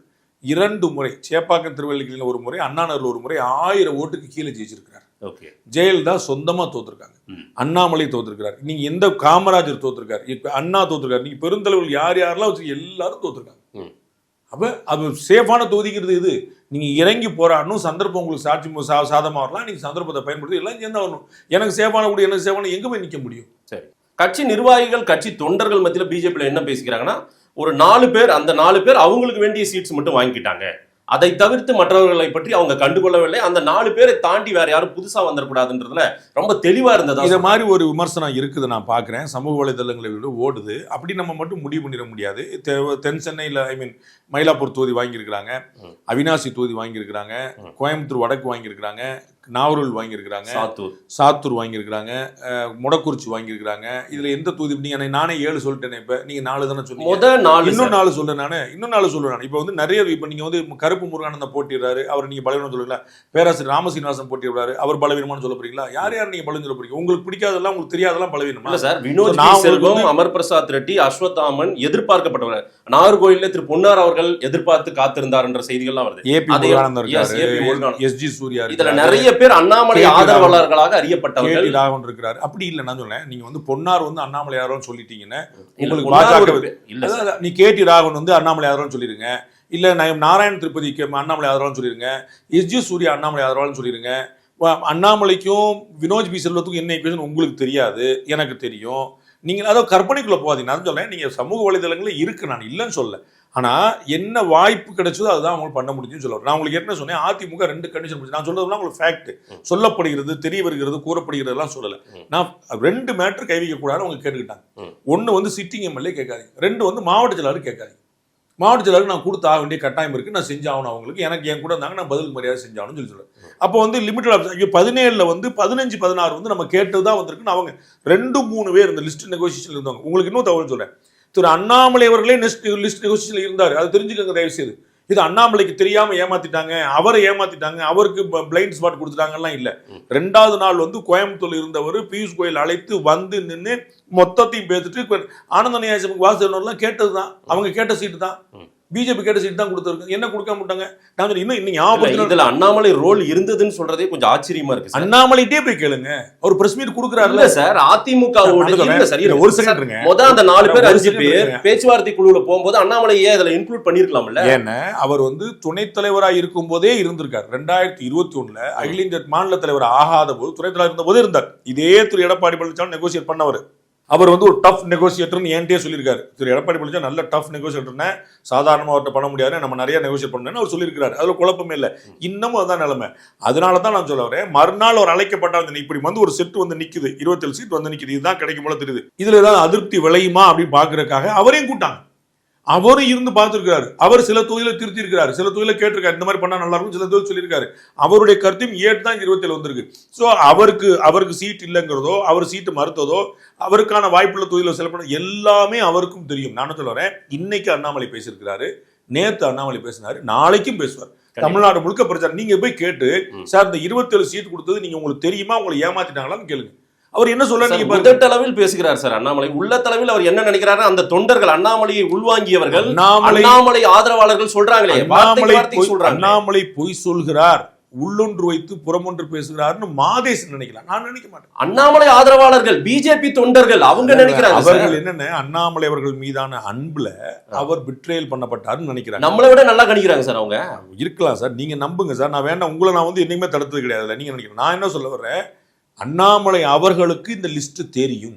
2 முறை சேப்பாக்கம் திருவள்ளிக்கேணியில் ஒரு முறை அண்ணா நகர்ல ஒரு முறை 1000 ஓட்டுக்கு கீழே ஜெயிச்சிருக்கிறார். ஜெயலலிதா சொந்தமா தோத்துருக்காங்க. அண்ணாமலை தோத்துருக்காரு. நீங்க எந்த காமராஜர் தோத்துருக்காரு. இப்ப அண்ணா தோத்துருக்காரு. நீங்க பெருந்தலைவர்கள் யார் யாரெல்லாம் வச்சு எல்லாரும் தோத்துருக்காங்க. அப்ப அது சேஃபான தொகுதிங்கிறது இது. நீங்க இறங்கி போராடணும். சந்தர்ப்பம் உங்களுக்கு சாட்சி சாதமா வரலாம். நீங்க சந்தர்ப்பத்தை பயன்படுத்தி எல்லாம் சேர்ந்தா வரணும். எனக்கு சேஃபான கூட எனக்கு சேஃபான எங்க போய் நிக்க முடியும்? சரி, கட்சி நிர்வாகிகள் கட்சி தொண்டர்கள் மத்தியில பிஜேபியில என்ன பேசிக்கிறாங்கன்னா, ஒரு 4 பேர், அந்த 4 பேர் அவங்களுக்கு வேண்டிய சீட்ஸ் மட்டும் வாங்கிக்கிட்டாங்க. அதை தவிர்த்து மற்றவர்களை பற்றி அவங்க கண்டுகொள்ளவில்லை. அந்த 4 பேரை தாண்டி வேற யாரும் புதுசா வந்துடக்கூடாதுன்றதுல ரொம்ப தெளிவா இருந்ததா? இது மாதிரி ஒரு விமர்சனம் இருக்குது, நான் பாக்குறேன். சமூக வலைதளங்களில் ஓடுது. அப்படி நம்ம மட்டும் முடிவு பண்ணிட முடியாது. தென் சென்னையில் மயிலாப்பூர் தொகுதி வாங்கியிருக்கிறாங்க, அவினாசி தொகுதி வாங்கியிருக்கிறாங்க, கோயம்புத்தூர் வடக்கு வாங்கியிருக்கிறாங்க, நாவூர் வாங்கியிருக்கிறாங்க, சாத்தூர் வாங்கியிருக்கிறாங்க, முடக்குறிச்சி வாங்கியிருக்கிறாங்க. இதுல எந்த தொகுதி நீங்க நானே 7 சொல்லிட்டேன். இப்ப நீங்க 4 தானே சொன்னீங்க. இன்னும் 4 சொல்றேன் நானு. இன்னும் 4 சொல்றேன். இப்ப வந்து நிறைய இப்ப நீங்க வந்து கருப்பு முருகானந்தம் போட்டிடுறாரு, அவர் நீங்க பலவீனம் சொல்லுங்களா? பேராசிரியர் ராமசீனிவாசன் போட்டிடுறாரு, அவர் பலவீனமானு சொல்ல போறீங்களா? யார் நீங்க பலவீனம் சொல்ல போறீங்க? உங்களுக்கு பிடிக்காதெல்லாம் உங்களுக்கு தெரியாதெல்லாம் பலவீனம் இல்ல சார். வினோத் செல்வம், அமர் பிரசாத் ரெட்டி, அஸ்வத்தாமன் எதிர்பார்க்கப்பட்டவர். நாகர்கோயில்ல திரு பொன்னார் அவர்கள் எதிர்பார்த்து காத்திருந்தார் என்ற செய்திகள்லாம் வருது. ஏபி முருகானந்தம் இருக்காரு, எஸ்ஜி சூர்யா, இதுல நிறைய பேர் அண்ணாமலை ஆதரவாளர்களாக அறியப்பட்டவர்கள் இருக்கிறார். அப்படி இல்ல நான் சொல்றேன். நீங்க வந்து பொன்னார் வந்து அண்ணாமலை ஆதரவுன்னு சொல்லிட்டீங்கன்னா உங்களுக்கு பாஜக இல்ல. நீ கேடி ராகவன் வந்து அண்ணாமலை ஆதரவுன்னு சொல்லிருங்க. இல்ல நாராயண திருப்பதிக்கு அண்ணாமலை ஆதரவுன்னு சொல்லிருங்க. எஸ்ஜி சூர்யா அண்ணாமலை ஆதரவுன்னு சொல்லிருங்க. அண்ணாமலைக்கும் வினோத் பி செல்வத்துக்கும் என்ன ஈக்குவேஷன் உங்களுக்கு தெரியாது, எனக்கு தெரியும். நீங்க அதை கற்பனைக்குள்ள போகாதீங்க. நான் சொல்றேன், நீங்க சமூக வலைதளங்களில் இருக்கு, நான் இல்லைன்னு சொல்ல. ஆனா என்ன வாய்ப்பு கிடைச்சதோ அதுதான் அவங்களுக்கு பண்ண முடியும்னு சொல்லுவார். நான் உங்களுக்கு என்ன சொன்னேன், அதிமுக 2 கண்டிஷன் முடிச்சு. நான் சொல்றதுலாம் உங்களுக்கு ஃபேக்ட், சொல்லப்படுகிறது, தெரிய வருகிறது, கூறப்படுகிறது எல்லாம் சொல்லலை. நான் 2 மேட்டர் கை வைக்க கூடாதுன்னு அவங்க கேட்டுக்கிட்டாங்க. 1 வந்து சிட்டிங் எம்எல்ஏ கேட்காதீங்க, 2 வந்து மாவட்ட செயலாளர் கேட்காதீங்க. மாவட்ட செயலாளருக்கு நான் கொடுத்து ஆக வேண்டிய கட்டாயம் இருக்கு, நான் செஞ்சாகணும். அவங்களுக்கு எனக்கு என் கூட இருந்தாங்க, நான் பதிலுக்கு மரியாதை செஞ்சாகணும்னு சொல்லி சொல்றேன். அப்போ வந்து லிமிட்டட் ஆப்ஷன் 17ல் வந்து 15, 16 வந்து நம்ம கேட்டதுதான் வந்திருக்குன்னு அவங்க 2-3 பேர் இந்த லிஸ்ட் நெகோசியேஷன் இருந்தவங்க. உங்களுக்கு இன்னும் தகவல் சொல்றேன், திரு அண்ணாமலை அவர்களே லிஸ்ட் நெகோசியேஷன்ல இருந்தார். அது தெரிஞ்சுக்கங்க தயவு செய்து. இது அண்ணாமலைக்கு தெரியாம ஏமாத்திட்டாங்க, அவரை ஏமாத்திட்டாங்க, அவருக்கு பிளைண்ட் ஸ்பாட் கொடுத்துட்டாங்கலாம் இல்ல. 2வது நாள் வந்து கோயம்புத்தூர்ல இருந்தவர் பியூஷ் கோயல் அழைத்து வந்து நின்று மொத்தத்தையும் பேசிட்டு ஆனந்த நியாயசபைக்கு வாசல்லாம் கேட்டதுதான். அவங்க கேட்ட சீட்டு தான், பிஜேபி கேட்ட சீட் தான் கொடுத்துருக்கு. என்ன கொடுக்க மாட்டாங்க? நாங்க இன்னும் அண்ணாமலை ரோல் இருந்ததுன்னு சொல்றதே கொஞ்சம் ஆச்சரியமா இருக்கு. அண்ணாமலைட்டே போய் கேளுங்க, அவர் பிரஸ் மீட் கொடுக்குறாருல்ல சார். அதிமுக ஒரு செகண்ட் முதல் அந்த 4 பேர் 5 பேர் பேச்சுவார்த்தை குழுவுல போகும்போது அண்ணாமலையே அதுல இன்க்ளூட் பண்ணிருக்கலாம்ல. ஏன்னா அவர் வந்து துணைத் தலைவராக இருக்கும் போதே இருந்திருக்காரு. 2021ல் அகில இந்திய மாநில தலைவர் ஆகாத போது துணைத் தலைவர் இருந்த போதே இருந்தார். இதே திரு எடப்பாடி பழனிசாமி நெகோசியேட் பண்ணவர். அவர் வந்து ஒரு டஃப் நெகோசியேட்டர்னு என்கிட்டே சொல்லியிருக்காரு. திரு எடப்பாடி பழனிசாமி நல்ல டஃப் நெகோசியேட்டர்னு, சாதாரணமாக அவர்கிட்ட பண்ண முடியாது, நம்ம நிறைய நெகோசியேட் பண்ணணும்னு அவர் சொல்லியிருக்காரு. அதில் குழப்பமே இல்லை. இன்னமும் அதுதான் நிலைமை. அதனால தான் நான் சொல்ல வரேன், மறுநாள் அவர் அழைக்கப்பட்டாங்க. இப்படி வந்து ஒரு செட் வந்து நிற்குது, 27 சீட் வந்து நிற்குது, இதுதான் கிடைக்கும் போல தெரியுது. இதில் ஏதாவது அதிருப்தி விளையுமா அப்படின்னு பார்க்கறதுக்காக அவரையும் கூட்டாங்க. அவரும் இருந்து பார்த்துருக்காரு. அவர் சில தொழிலை திருத்தி இருக்கிறாரு, சில தொழிலை கேட்டிருக்காரு, இந்த மாதிரி பண்ணா நல்லா இருக்கும், சில தொழில் சொல்லியிருக்காரு. அவருடைய கருத்தையும் ஏற்று தான் 27 வந்திருக்கு. ஸோ அவருக்கு சீட் இல்லைங்கிறதோ, அவர் சீட்டு மறுத்ததோ, அவருக்கான வாய்ப்புள்ள தொழிலை செலவு எல்லாமே அவருக்கும் தெரியும். நான் சொல்ல வரேன், இன்னைக்கு அண்ணாமலை பேசியிருக்கிறாரு, நேத்து அண்ணாமலை பேசினாரு, நாளைக்கும் பேசுவார். தமிழ்நாடு முழுக்க பிரச்சாரம். நீங்க போய் கேட்டு, சார் இந்த 27 சீட் கொடுத்தது நீங்க உங்களுக்கு தெரியுமா, உங்களை ஏமாத்திட்டாங்களான்னு கேளுங்க. அவர் என்ன சொல்ல முதட்டளவில் பேசுகிறார் சார் அண்ணாமலை. உள்ளத்தளவில் அவர் என்ன நினைக்கிறாரு, அந்த தொண்டர்கள் அண்ணாமலையை உள்வாங்கியவர்கள், அண்ணாமலை ஆதரவாளர்கள் சொல்றாங்களே, அண்ணாமலை பொய் சொல்கிறார், உள்ளொன்று வைத்து புறமொன்று பேசுகிறார்னு மாதேசன் நினைக்கலாம். நான் நினைக்க மாட்டேன். அண்ணாமலை ஆதரவாளர்கள், பிஜேபி தொண்டர்கள் அவங்க நினைக்கிறாங்க. அவர்கள் என்னென்ன, அண்ணாமலை அவர்கள் மீதான அன்புல அவர் பிட்ரேல் பண்ணப்பட்டாருன்னு நினைக்கிறாங்க. நம்மளை விட நல்லா கணிக்கிறாங்க சார் அவங்க. இருக்கலாம் சார், நீங்க நம்புங்க சார். நான் வேண்டாம், உங்களை நான் வந்து என்னைக்குமே தடுத்தது கிடையாது. நீங்க நினைக்கிறேன். நான் என்ன சொல்ல வர்றேன், அண்ணாமலை அவர்களுக்கு இந்த லிஸ்ட் தெரியும்.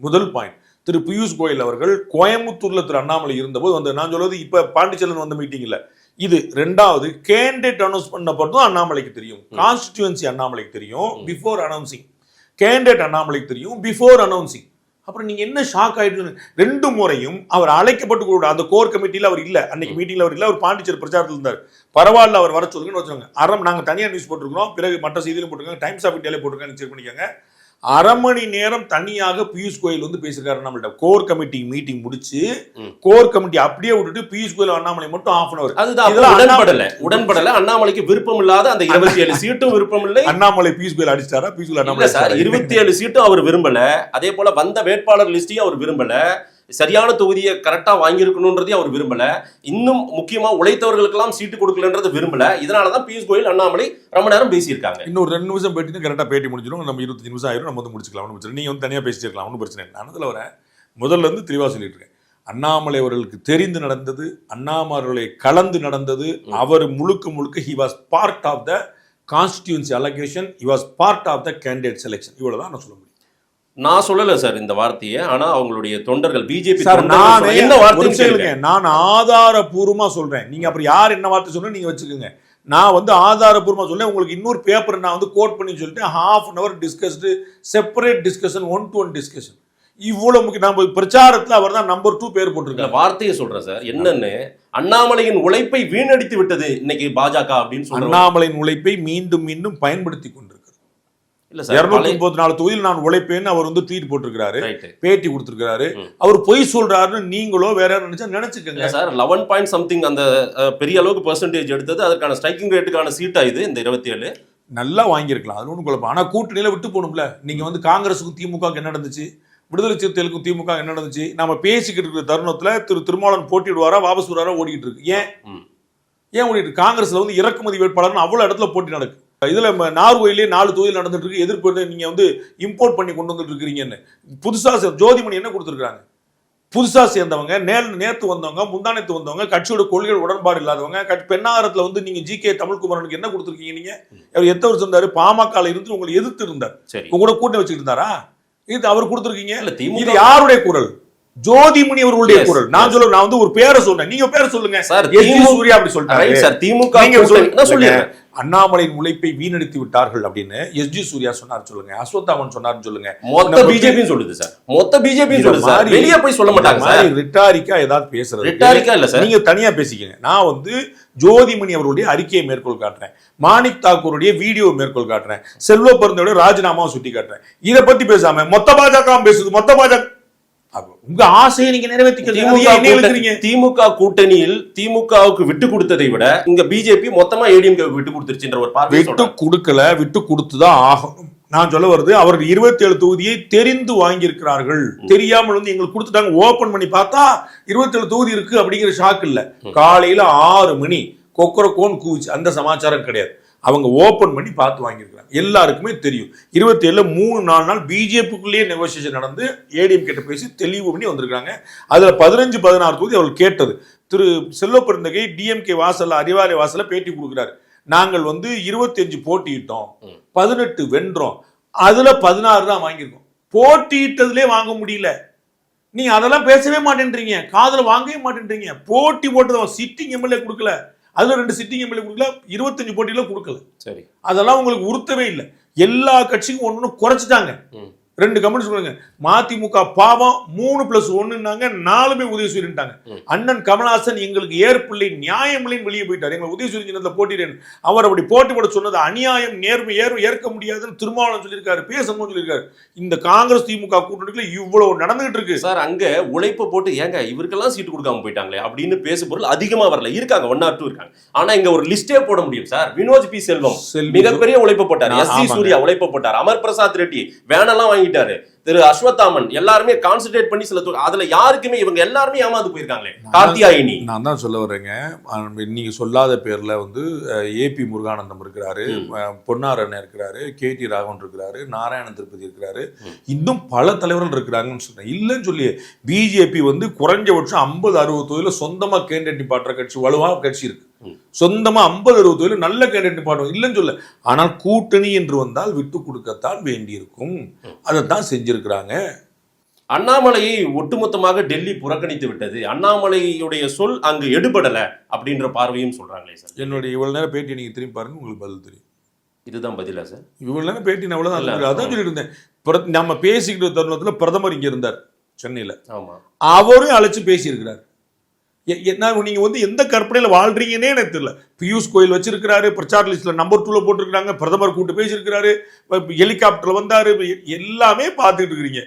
முதல் பாயிண்ட். திரு பியூஷ் கோயல் அவர்கள் கோயம்புத்தூர்ல திரு அண்ணாமலை இருந்தபோது வந்து, நான் சொல்வது இப்ப பாண்டிச்சேரியில் வந்த மீட்டிங்ல இது 2வது கேண்டிடேட் அனௌன்ஸ் பண்ணப்பட்டதும் அண்ணாமலைக்கு தெரியும். கான்ஸ்டிடியூன்சி அண்ணாமலைக்கு தெரியும் பிஃபோர் அனௌன்சிங். கேண்டிடேட் அண்ணாமலைக்கு தெரியும் பிஃபோர் அனௌன்சிங். அப்புறம் நீங்க என்ன ஷாக் ஆயிட்டு 2 முறையும் அவர் அழைக்கப்பட்டு கூட அந்த கோர் கமிட்டியில அவர் இல்ல, அன்னைக்கு மீட்டிங்ல அவர் இல்ல, அவர் பாண்டிச்சேரி பிரச்சாரத்தில் இருந்தார். பரவாயில்ல அவர் வர சொல்லுங்கன்னு வச்சுருங்க. நாங்க தனியா நியூஸ் போட்டிருக்கிறோம், பிறகு மற்ற செய்தியிலும் போட்டிருக்காங்க, டைம்ஸ் ஆஃப் இந்தியாவில போட்டிருக்காங்க, செக் பண்ணிக்கோங்க. 1/2 மணி நேரம் தனியாக பியூஷ் கோயல் வந்து பேசியிருக்காரு நம்மள்ட்ட. கோர் கமிட்டி மீட்டிங் முடிச்சு கோர் கமிட்டி அப்படியே விட்டுட்டு பியூஷ் கோயல் அண்ணாமலை மட்டும் ½ hour. அதுதான் உடன்படல. அண்ணாமலைக்கு விருப்பம் இல்லாத அந்த 27 சீட்டும் விருப்பம் இல்லை. அண்ணாமலை பியூஷ் கோயல் அடிச்சாரா? பியூஷ் கோயல் அண்ணாமலை சார் 27 சீட்டும் அவர் விரும்பல. அதே போல வந்த வேட்பாளர் லிஸ்டையும் அவர் விரும்பல. சரியான தொகுதியை கரெக்டா வாங்கியிருக்கணும்ன்றதையும் அவர் விரும்பல. இன்னும் முக்கியமா உழைத்தவர்களுக்கெல்லாம் சீட்டு கொடுக்கலன்றது விரும்பல. இதனாலதான் பியூஷ் கோயல் அண்ணாமலை ரொம்ப நேரம் பேசியிருக்காங்க. இன்னொரு 2 நிமிஷம் பேட்டி கரெக்டா பேட்டி முடிஞ்சிடும். நம்ம 25 நிமிஷம் ஆயிரும், நம்ம வந்து முடிச்சுக்கலாம். நீங்க வந்து தனியா பேசிட்டு இருக்கலாம், ஒன்றும் பிரச்சனை இல்லை. நான் வரேன், முதல்ல இருந்து தெளிவா சொல்லிட்டு இருக்கேன். அண்ணாமலை அவர்களுக்கு தெரிந்து நடந்தது, அண்ணாமலை கலந்து நடந்தது. அவர் முழுக்க he was part of the constituency allocation, he was part of the candidate selection. இவ்வளவுதான் நான் சொல்ல முடியும். நான் சொல்லல சார் இந்த வார்த்தையை. ஆனா அவங்களுடைய தொண்டர்கள் பிஜேபி என்ன வார்த்தை நான் ஆதாரபூர்வமா சொல்றேன். நீங்க அப்புறம் யார் என்ன வார்த்தை சொன்னா நீங்க வச்சுக்கோங்க. நான் வந்து ஆதாரபூர்வமா சொல்றேன். உங்களுக்கு இன்னொரு பேப்பர் நான் வந்து கோட் பண்ணி சொல்லிட்டு ½ hour discussed, separate discussion, 1-to-1 discussion. இவ்வளவு முக்கியம். நம்ம பிரச்சாரத்துல அவர் தான் நம்பர் 2 பேர் போட்டிருக்காங்க. வார்த்தையை சொல்றேன் சார். என்னன்னு அண்ணாமலையின் உழைப்பை வீணடித்து விட்டது இன்னைக்கு பாஜக அப்படின்னு சொல்றாங்க. அண்ணாமலையின் உழைப்பை மீண்டும் மீண்டும் பயன்படுத்தி கொண்டிருக்கிறது. 234 தொகுதியில் நான் உழைப்பேன்னு அவர் வந்து ட்வீட் போட்டிருக்காரு, பேட்டி கொடுத்திருக்காரு. அவர் பொய் சொல்றாருன்னு நீங்களோ வேற யாரும் நினைச்சுக்கங்க சார். 11 பாயிண்ட் சம்திங் அந்த பெரிய அளவுக்கு பெர்சன்டேஜ் எடுத்தது அதற்கான ஸ்ட்ரைக்கிங் ரேட்டுக்கான சீட்டா இது இந்த 27 நல்லா வாங்கியிருக்கலாம். அது ஒன்றும் குழப்பம். ஆனா கூட்டணியில விட்டு போகணும்ல. நீங்க வந்து காங்கிரஸுக்கும் திமுக என்ன நடந்துச்சு, விடுதலை சிறுத்தைகளுக்கும் திமுக என்ன நடந்துச்சு, நம்ம பேசிக்கிட்டு இருக்கிற தருணத்துல திருமாவளவன் போட்டிடுவாரா வாபஸ் வருவாரா ஓடிக்கிட்டு இருக்கு. ஏன் ஓடிட்டு இருக்கு? காங்கிரஸ்ல வந்து இறக்குமதி வேட்பாளர் அவ்வளவு இடத்துல போட்டி நடக்கு. இதுல நார்வேலே 4 தொகுதியில் நடந்துட்டு இருக்கு. எதிர்ப்பு நீங்க வந்து இம்போர்ட் பண்ணி கொண்டு வந்துட்டு இருக்கிறீங்கன்னு புதுசா ஜோதிமணி என்ன கொடுத்துருக்காங்க? புதுசா சேர்ந்தவங்க, நேத்து வந்தவங்க, முந்தானத்து வந்தவங்க, கட்சியோட கொள்கைகள் உடன்பாடு இல்லாதவங்க. பெண்ணாகரத்துல வந்து நீங்க ஜி.கே. தமிழ்குமரனுக்கு என்ன கொடுத்துருக்கீங்க? நீங்க அவர் எத்தனை வருஷம் இருந்தாரு? பாமக இருந்து உங்களை எதிர்த்து இருந்தார், உங்க கூட கூட்டணி வச்சுட்டு இருந்தாரா? இது அவர் கொடுத்துருக்கீங்க. இது யாருடைய குரல்? ஜோதிமணி அவர்களுடைய குரல். நான் வந்து ஒரு பேரை சொன்னேன், நீங்க பேரை சொல்லுங்க. சூர்யா அப்படி சொல்லிட்டாரு. திமுக அண்ணாமலையின் உழைப்பை வீணடித்து விட்டார்கள் அப்படின்னு எஸ்.ஜி. சூர்யா சொன்னார் சொல்லுங்க, அஸ்வத்தாமன் சொன்னார் சொல்லுங்க. மொத்த பிஜேபி சொல்லுது சார். மொத்த பிஜேபி சொல்லுது சார். வெளிய போய் சொல்ல மாட்டாங்க சார். ரிட்டாரிக்கா ஏதாவது பேசுறது. ரிட்டாரிக்கா இல்ல சார். நீங்க தனியா பேசிக்கங்க. நான் வந்து ஜோதிமணி அவருடைய அறிக்கையை மேற்கோள் காட்டுறேன், மாணிக் தாக்கூருடைய வீடியோ மேற்கோள் காட்டுறேன், செல்வ பெருந்தோட ராஜினாமாவை சுட்டி காட்டுறேன். இதை பத்தி பேசாம மொத்த பாஜக பேசுது. மொத்த பாஜக உங்க ஆசையை நீங்க நிறைவேற்றிக்கிறீங்க. திமுக கூட்டணியில் திமுகவுக்கு விட்டு கொடுத்ததை விட இங்க பிஜேபி மொத்தமா ஏடிஎம்கே விட்டு கொடுத்துருச்சுன்ற ஒரு பார்வை. விட்டு கொடுக்கல, விட்டு கொடுத்துதான் ஆகணும். நான் சொல்ல வருது, அவர்கள் 27 தொகுதியை தெரிந்து வாங்கியிருக்கிறார்கள். தெரியாமல் வந்து எங்களுக்கு கொடுத்துட்டாங்க. ஓபன் பண்ணி பார்த்தா 27 தொகுதி இருக்கு அப்படிங்கிற ஷாக் இல்ல. காலையில 6 மணி கொக்கரக்கோன் கூச்சு, அந்த சமாச்சாரம் கிடையாது. அவங்க ஓபன் பண்ணி பார்த்து வாங்கியிருக்கிறாங்க. எல்லாருக்குமே தெரியும். 27 3-4 நாள் பிஜேபிக்குள்ளேயே நெகோசியேஷன் நடந்து ஏடிஎம் கிட்ட பேசி தெளிவு பண்ணி வந்திருக்காங்க. அதுல 15-16 தொகுதி அவர்கள் கேட்டது. திரு செல்வ பெருந்தகை டிஎம்கே வாசல்ல, அறிவாலய வாசல்ல பேட்டி கொடுக்கிறாரு. நாங்கள் வந்து 25 போட்டியிட்டோம், 18 வென்றோம், அதுல 16 தான் வாங்கியிருக்கோம். போட்டியிட்டதுலேயே வாங்க முடியல. நீங்க அதெல்லாம் பேசவே மாட்டேன்றீங்க, காதுல வாங்கவே மாட்டேன்றீங்க. போட்டி போட்டது சிட்டிங் எம்எல்ஏ கொடுக்கல, அதுல 2 சிட்டிங் எம்எல்ஏ கொடுக்கல, 25 போட்டியில கொடுக்கல. சரி, அதெல்லாம் உங்களுக்கு உறுத்தவே இல்லை. எல்லா கட்சிக்கும் ஒண்ணு குறைச்சிட்டாங்க. 2 கமெண்ட் சொல்லுங்க. மதிமுக பாவம் 3+1ன்னாங்க, 4மே உதயசூரியன்ட்டாங்க. அண்ணன் கமலஹாசன் எங்களுக்கு ஏற்பில்லை, நியாயமில்லைன்னு வெளியே போயிட்டார். எங்களை உதயசூரியன் சின்னத்துல போட்டிடுறேன். அவர் அப்படி போட்டி போட சொன்னது அநியாயம், நேர்மை ஏற்க முடியாதுன்னு திருமாவளவன் சொல்லியிருக்காரு, பேசணும்னு சொல்லியிருக்காரு. இந்த காங்கிரஸ் திமுக கூட்டணிக்குள்ள இவ்வளவு நடந்துகிட்டு இருக்கு சார். அங்க உழைப்பு போட்டு ஏங்க இவருக்கெல்லாம் சீட்டு கொடுக்காம போயிட்டாங்களே அப்படின்னு பேச பொருள் அதிகமா வரல. இருக்காங்க 1 or 2 இருக்காங்க. ஆனா இங்க ஒரு லிஸ்டே போட முடியும் சார். வினோத் பி செல்வம் மிகப்பெரிய உழைப்பு போட்டார், எஸ்.ஜி. சூர்யா உழைப்பு போட்டார், அமர் பிரசாத் ரெட்டி வேணெல்லாம் வாங்கிட்டாரு, திரு அஸ்வத்தாமன் எல்லாருமே கான்சென்ட்ரேட் பண்ணி சில அதுல யாருக்குமே இவங்க எல்லாருமே ஏமாந்து போயிருக்காங்களே. கார்த்தியாயினி நான் தான் சொல்ல வர்றேங்க. நீங்க சொல்லாத பேர்ல வந்து ஏபி முருகானந்தம் இருக்கிறாரு, பொன்னாரன் இருக்கிறாரு, கேடி ராகவன் இருக்கிறாரு, நாராயண திருப்பதி இருக்கிறாரு, இன்னும் பல தலைவர்கள் இருக்கிறாங்கன்னு சொல்றேன். இல்லைன்னு சொல்லி பிஜேபி வந்து குறைஞ்சபட்சம் 50-60 தொகுதியில சொந்தமா கேண்டிடேட் நிப்பாட்டுற கட்சி, வலுவான கட்சி இருக்கு. சொந்தமா 50-60 தொகுதியில நல்ல கேண்டிடேட் நிப்பாட்டுவோம், இல்லைன்னு சொல்ல. ஆனால் கூட்டணி என்று வந்தால் விட்டு கொடுக்கத்தான் வேண்டியிருக்கும். அதைத்தான் செஞ்சிருக்கிறாங்க. அண்ணாமலையை ஒட்டுமொத்தமாக டெல்லி புறக்கணித்து விட்டது, அண்ணாமலையுடைய சொல் அங்கு எடுபடல அப்படின்ற பார்வையும் சொல்றாங்களே சார். என்னுடைய இவ்வளவு நேரம் பேட்டி நீங்க திரும்பி பாருங்க, உங்களுக்கு பதில் தெரியும். இதுதான் பதிலா சார்? இவ்வளவு நேரம் பேட்டி நான் அவ்வளவுதான் சொல்லிட்டு இருந்தேன். நம்ம பேசிக்கிட்ட தருணத்தில் பிரதமர் இங்க இருந்தார் சென்னையில், ஆமா அவரும் அழைச்சு பேசியிருக்கிறார். என்ன நீங்க வந்து எந்த கற்பனையில வாழ்றீங்கன்னே எனக்கு தெரியல. பியூஷ் கோயல் வச்சிருக்கிறாரு, பிரச்சார லிஸ்ட்ல நம்பர் 2ல போட்டிருக்காங்க, பிரதமர் கூட்டு பேசியிருக்கிறாரு, ஹெலிகாப்டர்ல வந்தாரு, எல்லாமே பார்த்துட்டு இருக்கிறீங்க.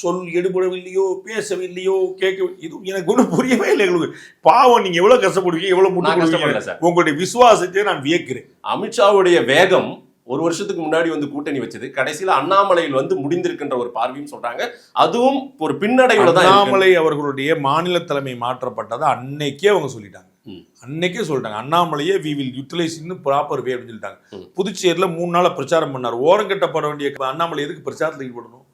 சொல் எடுபடவில்லையோ, பேசவில்லையோ, கேட்க இது எனக்கு ஒன்றும் புரியவே இல்லை. எங்களுக்கு பாவம், நீங்க எவ்வளவு கஷ்டப்படுவீங்க, எவ்வளவு முட்டு, உங்களுடைய விசுவாசத்தை நான் வியக்கிறேன். அமித்ஷாவுடைய வேகம் ஒரு வருஷத்துக்கு முன்னாடி வந்து கூட்டணி வச்சது, கடைசியில அண்ணாமலையில் வந்து முடிந்திருக்கின்ற ஒரு பார்வையும் சொல்றாங்க. அதுவும் ஒரு பின்னடைவுல தான். அண்ணாமலை அவர்களுடைய மாநில தலைமை மாற்றப்பட்டதை அன்னைக்கே அவங்க சொல்லிட்டாங்க. அன்னைக்கே சொல்லிட்டாங்க, அண்ணாமலையே we will utilise in proper way அப்படின்னு சொல்லிட்டாங்க. புதுச்சேரியில 3 நாளா பிரச்சாரம் பண்ணார். ஓரங்கட்டப்பட வேண்டிய அண்ணாமலை எதுக்கு பிரச்சாரத்தில் ஈடுபடணும்?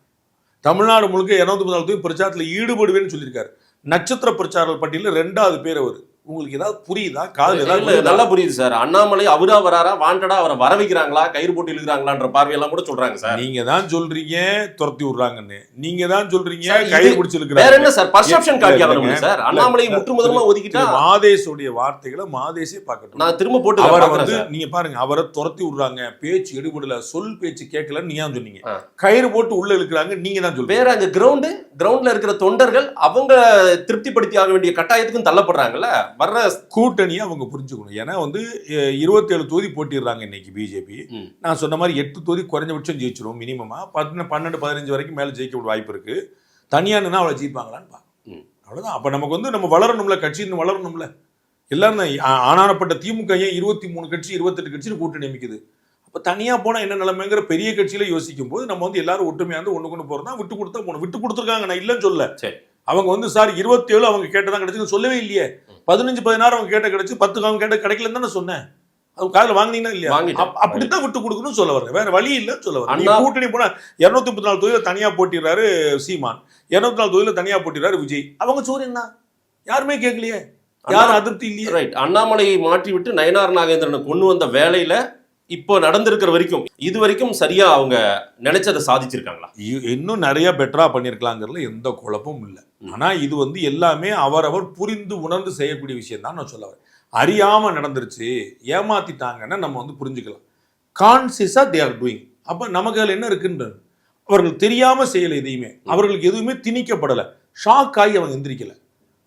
தமிழ்நாடு முழுக்க 234 பிரச்சாரத்தில் ஈடுபடுவேன்னு சொல்லியிருக்காரு. நட்சத்திர பிரச்சார பட்டியலில் 2வது பேர் அவர். உங்களுக்கு ஏதாவது புரியுதா? காது ஏதாவது நல்லா புரியுது சார். அண்ணாமலை அவரா வராரா, வாண்டடா அவரை வர வைக்கிறாங்களா, கயிறு போட்டு இழுக்கிறாங்களான்ற பார்வையெல்லாம் கூட சொல்றாங்க சார். நீங்க தான் சொல்றீங்க துரத்தி விடுறாங்கன்னு, நீங்க தான் சொல்றீங்க கயிறு பிடிச்சு இழுக்கிறாங்க. வேற என்ன சார் பர்செப்ஷன் காட்டியாகணும் சார்? அண்ணாமலை முற்றுமுதலமா ஒதுக்கிட்டா மாதேஷோடைய வார்த்தைகளை மாதேஷே பார்க்கட்டும். நான் திரும்ப போட்டு அவரை வந்து நீங்க பாருங்க, அவரை துரத்தி விடுறாங்க, பேச்சு எடுபடல, சொல் பேச்சு கேட்கலன்னு நீங்க தான் சொன்னீங்க. கயிறு போட்டு உள்ள இழுக்கிறாங்க நீங்க தான் சொல்றீங்க. வேற அங்க கிரவுண்ட்ல இருக்கிற தொண்டர்கள் அவங்க திருப்திப்படுத்தி ஆக வேண்டிய கட்டாயத்துக்கும் தள்ளப்படுறாங்கல்ல. வர்ற கூட்டணியை அவங்க புரிஞ்சுக்கணும். ஏன்னா வந்து 27 தொகுதி போட்டிடுறாங்க இன்னைக்கு பிஜேபி. நான் சொன்ன மாதிரி 8 தொகுதி குறைஞ்சபட்சம் ஜெயிச்சிடும். மினிமமா 12-15 வரைக்கும் மேல ஜெயிக்க வாய்ப்பு இருக்கு. தனியானுன்னா அவளை ஜெயிப்பாங்களான்னு பார்க்கணும். அவ்வளவுதான். அப்ப நமக்கு வந்து நம்ம வளரணும்ல, கட்சின்னு வளரணும்ல. எல்லாரும் ஆனானப்பட்ட திமுக 23 கட்சி 28 கட்சின்னு கூட்டணி அமைக்குது. அப்ப தனியா போனா என்ன நிலைமைங்கிற பெரிய கட்சியில யோசிக்கும் போது நம்ம வந்து எல்லாரும் ஒற்றுமையா வந்து ஒண்ணு கொண்டு போறோம். விட்டு கொடுத்தா போகணும். விட்டு கொடுத்துருக்காங்க, நான் இல்லைன்னு சொல்ல. அவங்க வந்து சார் 27 அவங்க கேட்டதான் கிடைச்சு சொல்லவே இல்லையே. 15-16 அவங்க கேட்ட கிடைச்சு, 10 அவங்க கேட்ட கிடைக்கலன்னு தானே சொன்னேன். அவங்க காதுல வாங்கினீங்கன்னா இல்லையா? அப்படித்தான் விட்டு கொடுக்கணும்னு சொல்ல வர்றேன், வேற வழி இல்லைன்னு சொல்ல வர்றேன். கூட்டணி போனா 234 தொகுதியில தனியா போட்டிடுறாரு சீமான், 204 தொகுதியில தனியா போட்டிடுறாரு விஜய். அவங்க சோறு என்ன யாருமே கேட்கலையே, யாரும் அதிருப்தி இல்லையே. ரைட். அண்ணாமலையை மாற்றி விட்டு நயனார் நாகேந்திரனை கொண்டு வந்த வேலையில இப்போ நடந்திருக்கிற வரைக்கும் இது வரைக்கும் சரியா அவங்க நினைச்சதை சாதிச்சிருக்காங்களா? இன்னும் நிறைய பெட்டரா பண்ணிருக்கலாங்கிறதுல எந்த குழப்பமும் இல்லை. ஆனா இது வந்து எல்லாமே அவரவர் புரிந்து உணர்ந்து செய்யக்கூடிய விஷயம் தான் நான் சொல்ல வரேன். அறியாம நடந்துருச்சு, ஏமாத்திட்டாங்கன்னா நம்ம வந்து புரிஞ்சுக்கலாம். கான்சியஸா தே ஆர் டூயிங். அப்ப நமக்கு அதில் என்ன இருக்குன்றது அவர்கள் தெரியாம செய்யலை. எதையுமே அவர்களுக்கு எதுவுமே திணிக்கப்படலை. ஷாக் ஆகி அவங்க எந்திரிக்கல.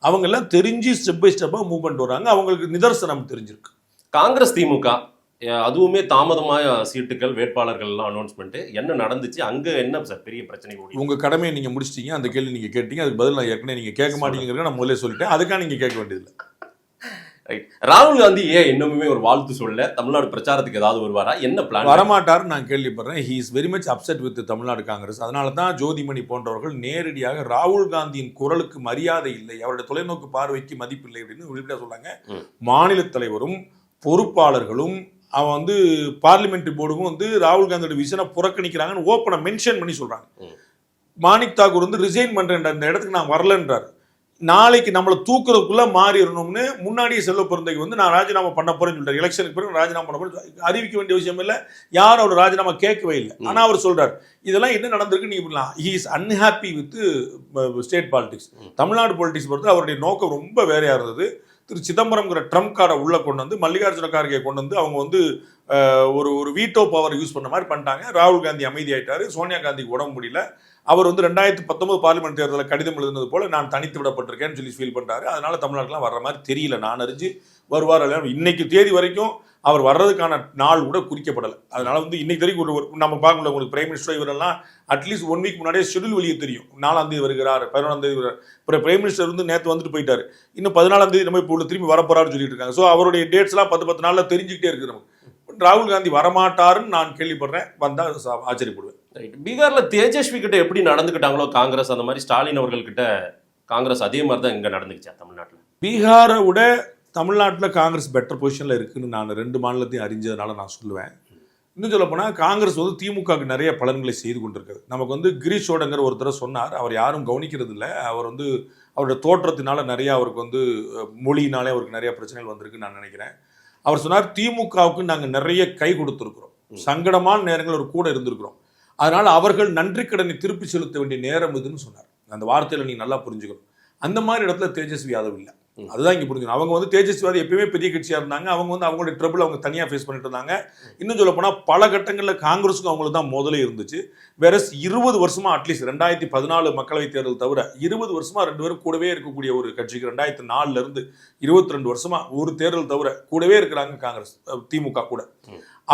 அவங்க எல்லாம் தெரிஞ்சு ஸ்டெப் பை ஸ்டெப்பா மூவ் பண்ணிட்டு வராங்க. அவங்களுக்கு நிதர்சனம் தெரிஞ்சிருக்கு. காங்கிரஸ் திமுக அதுவுமே தாமதമായ சீட்டுகள் வேட்பாளர்கள் எல்லாம் அனௌன்ஸ்மெண்ட் என்ன நடந்துச்சு? அங்க என்ன சார் பெரிய பிரச்சனை? உங்க கடமையை நீங்க முடிச்சிட்டீங்க. அந்த கேள்வி நீங்க கேட்டீங்க, அதுக்கு பதில் நான் ஏற்கனவே நீங்க கேட்க மாட்டீங்கிறத நான் முதல்ல சொல்லிட்டேன். அதுக்காக நீங்க கேட்க வேண்டியதில்லை. ராகுல் காந்தி ஏன் இன்னுமே ஒரு வாழ்த்து சொல்ல தமிழ்நாடு பிரச்சாரத்துக்கு ஏதாவது வருவாரா? என்ன பிளான்? வரமாட்டாருன்னு நான் கேள்விப்படுறேன். He is very much upset with Tamil Nadu Congress. அதனால தான் ஜோதிமணி போன்றவர்கள் நேரடியாக ராகுல் காந்தியின் குரலுக்கு மரியாதை இல்லை, அவருடைய தொலைநோக்கு பார்வைக்கு மதிப்பில்லை அப்படின்னு வெளிப்படையா சொல்றாங்க. மாநில தலைவரும் பொறுப்பாளர்களும் அவன் வந்து பார்லிமெண்ட்ரி போர்டுக்கும் வந்து ராகுல் காந்தியோட விஷனை புறக்கணிக்கிறாங்கன்னு ஓப்பனை மென்ஷன் பண்ணி சொல்றாங்க. மாணிக் தாக்கூர் வந்து ரிசைன் பண்றேன், இந்த இடத்துக்கு நான் வரலன்றார். நாளைக்கு நம்மளை தூக்குறதுக்குள்ள மாறிடணும்னு முன்னாடியே செல்வ பிறந்தைக்கு வந்து நான் ராஜினாமா பண்ண போறேன்னு சொல்றாரு. எலெக்ஷனுக்கு பிறகு ராஜினாமா பண்ண போறேன் அறிவிக்க வேண்டிய விஷயம் இல்லை, யாரும் அவர் ராஜினாமா கேட்கவே இல்லை. ஆனா அவர் சொல்றாரு இதெல்லாம் என்ன நடந்திருக்கு நீங்க பண்ணலாம். He is unhappy with state politics. Tamil Nadu politics பொறுத்து அவருடைய நோக்கம் ரொம்ப வேறையா இருந்தது. திரு சிதம்பரம்ங்கிற ட்ரம்ப் காரை உள்ள கொண்டு வந்து மல்லிகார்ஜுன கார்கே கொண்டு வந்து அவங்க வந்து ஒரு வீட்டோ பவர் யூஸ் பண்ண மாதிரி பண்ணிட்டாங்க. ராகுல் காந்தி அமைதியாயிட்டாரு. சோனியா காந்திக்கு உடம்பு முடியல. அவர் வந்து 2019 பார்லிமெண்ட் தேர்தலில் கடிதம் எழுதுனது போல நான் தனித்து விடப்பட்டிருக்கேன்னு சொல்லி ஃபீல் பண்றாரு. அதனால தமிழ்நாட்டுலாம் வர்ற மாதிரி தெரியல. நான் அறிஞ்சு வருவார். இன்னைக்கு தேதி வரைக்கும் அவர் வர்றதுக்கான நாள் கூட குறிக்கப்படலை. அதனால வந்து இன்னைக்கு வரைக்கும் ஒரு நம்ம பார்க்கல. உங்களுக்கு பிரைம் மினிஸ்டர் இவரெல்லாம் அட்லீஸ்ட் 1 வீக் முன்னாடியே ஷெடியூல் வெளியே தெரியும். 4ஆம் தேதி வருகிறார், 11ஆம் தேதி வருகிறார். அப்புறம் பிரைம் மினிஸ்டர் வந்து நேற்று வந்துட்டு போயிட்டாரு. இன்னும் 14ஆம் தேதி நம்ம இப்போ திரும்பி வரப்போறாருன்னு சொல்லிட்டு இருக்காங்க. ஸோ அவருடைய டேட்ஸ்லாம் 10 நாள்ல தெரிஞ்சுக்கிட்டே இருக்கு நமக்கு. ராகுல் காந்தி வரமாட்டாருன்னு நான் கேள்விப்படுறேன். வந்தா ஆச்சரியப்படுவேன். பீகார்ல தேஜஸ்வி கிட்ட எப்படி நடந்துக்கிட்டாங்களோ காங்கிரஸ், அந்த மாதிரி ஸ்டாலின் அவர்கள் கிட்ட காங்கிரஸ் அதே மாதிரி தான் இங்க நடந்துக்கிச்சா தமிழ்நாட்டில்? பீகாரை விட தமிழ்நாட்டில் காங்கிரஸ் பெட்டர் பொசிஷனில் இருக்குன்னு நான் 2 மாநிலத்தையும் அறிஞ்சதுனால நான் சொல்லுவேன். இன்னும் சொல்ல போனால் காங்கிரஸ் வந்து திமுகவுக்கு நிறைய பலன்களை செய்து கொண்டிருக்குது. நமக்கு வந்து கிரீஷோடங்கிற ஒருத்தர் சொன்னார், அவர் யாரும் கவனிக்கிறது இல்லை. அவர் வந்து அவருடைய தோற்றத்தினால நிறையா அவருக்கு வந்து மொழியினாலே அவருக்கு நிறைய பிரச்சனைகள் வந்திருக்குன்னு நான் நினைக்கிறேன். அவர் சொன்னார் திமுகவுக்கு நாங்கள் நிறைய கை கொடுத்துருக்குறோம், சங்கடமான நேரங்கள் ஒரு கூட இருந்திருக்கிறோம், அதனால் அவர்கள் நன்றி கடனை திருப்பி செலுத்த வேண்டிய நேரம் இதுன்னு சொன்னார். அந்த வார்த்தையில் நீ நல்லா புரிஞ்சுக்கணும். அந்த மாதிரி இடத்துல தேஜஸ்வி யாதவ் இல்லை. அதுதான் இங்க புரிஞ்சுக்கணும். அவங்க வந்து தேஜஸ்விவாதி எப்பயுமே பெரிய கட்சியா இருந்தாங்க. அவங்க வந்து அவங்களுடைய ட்ரபிள் அவங்க தனியா ஃபேஸ் பண்ணிட்டு இருந்தாங்க. இன்னும் சொல்ல போனா பல கட்டங்கள்ல காங்கிரஸுக்கும் அவங்களுக்கு தான் முதலே இருந்துச்சு. வேற 20 வருஷமா அட்லீஸ்ட் 2014 மக்களவை தேர்தல் தவிர 20 வருஷமா ரெண்டு பேரும் கூடவே இருக்கக்கூடிய ஒரு கட்சிக்கு 2004 இருந்து 22 வருஷமா ஒரு தேர்தல் தவிர கூடவே இருக்கிறாங்க காங்கிரஸ் திமுக கூட.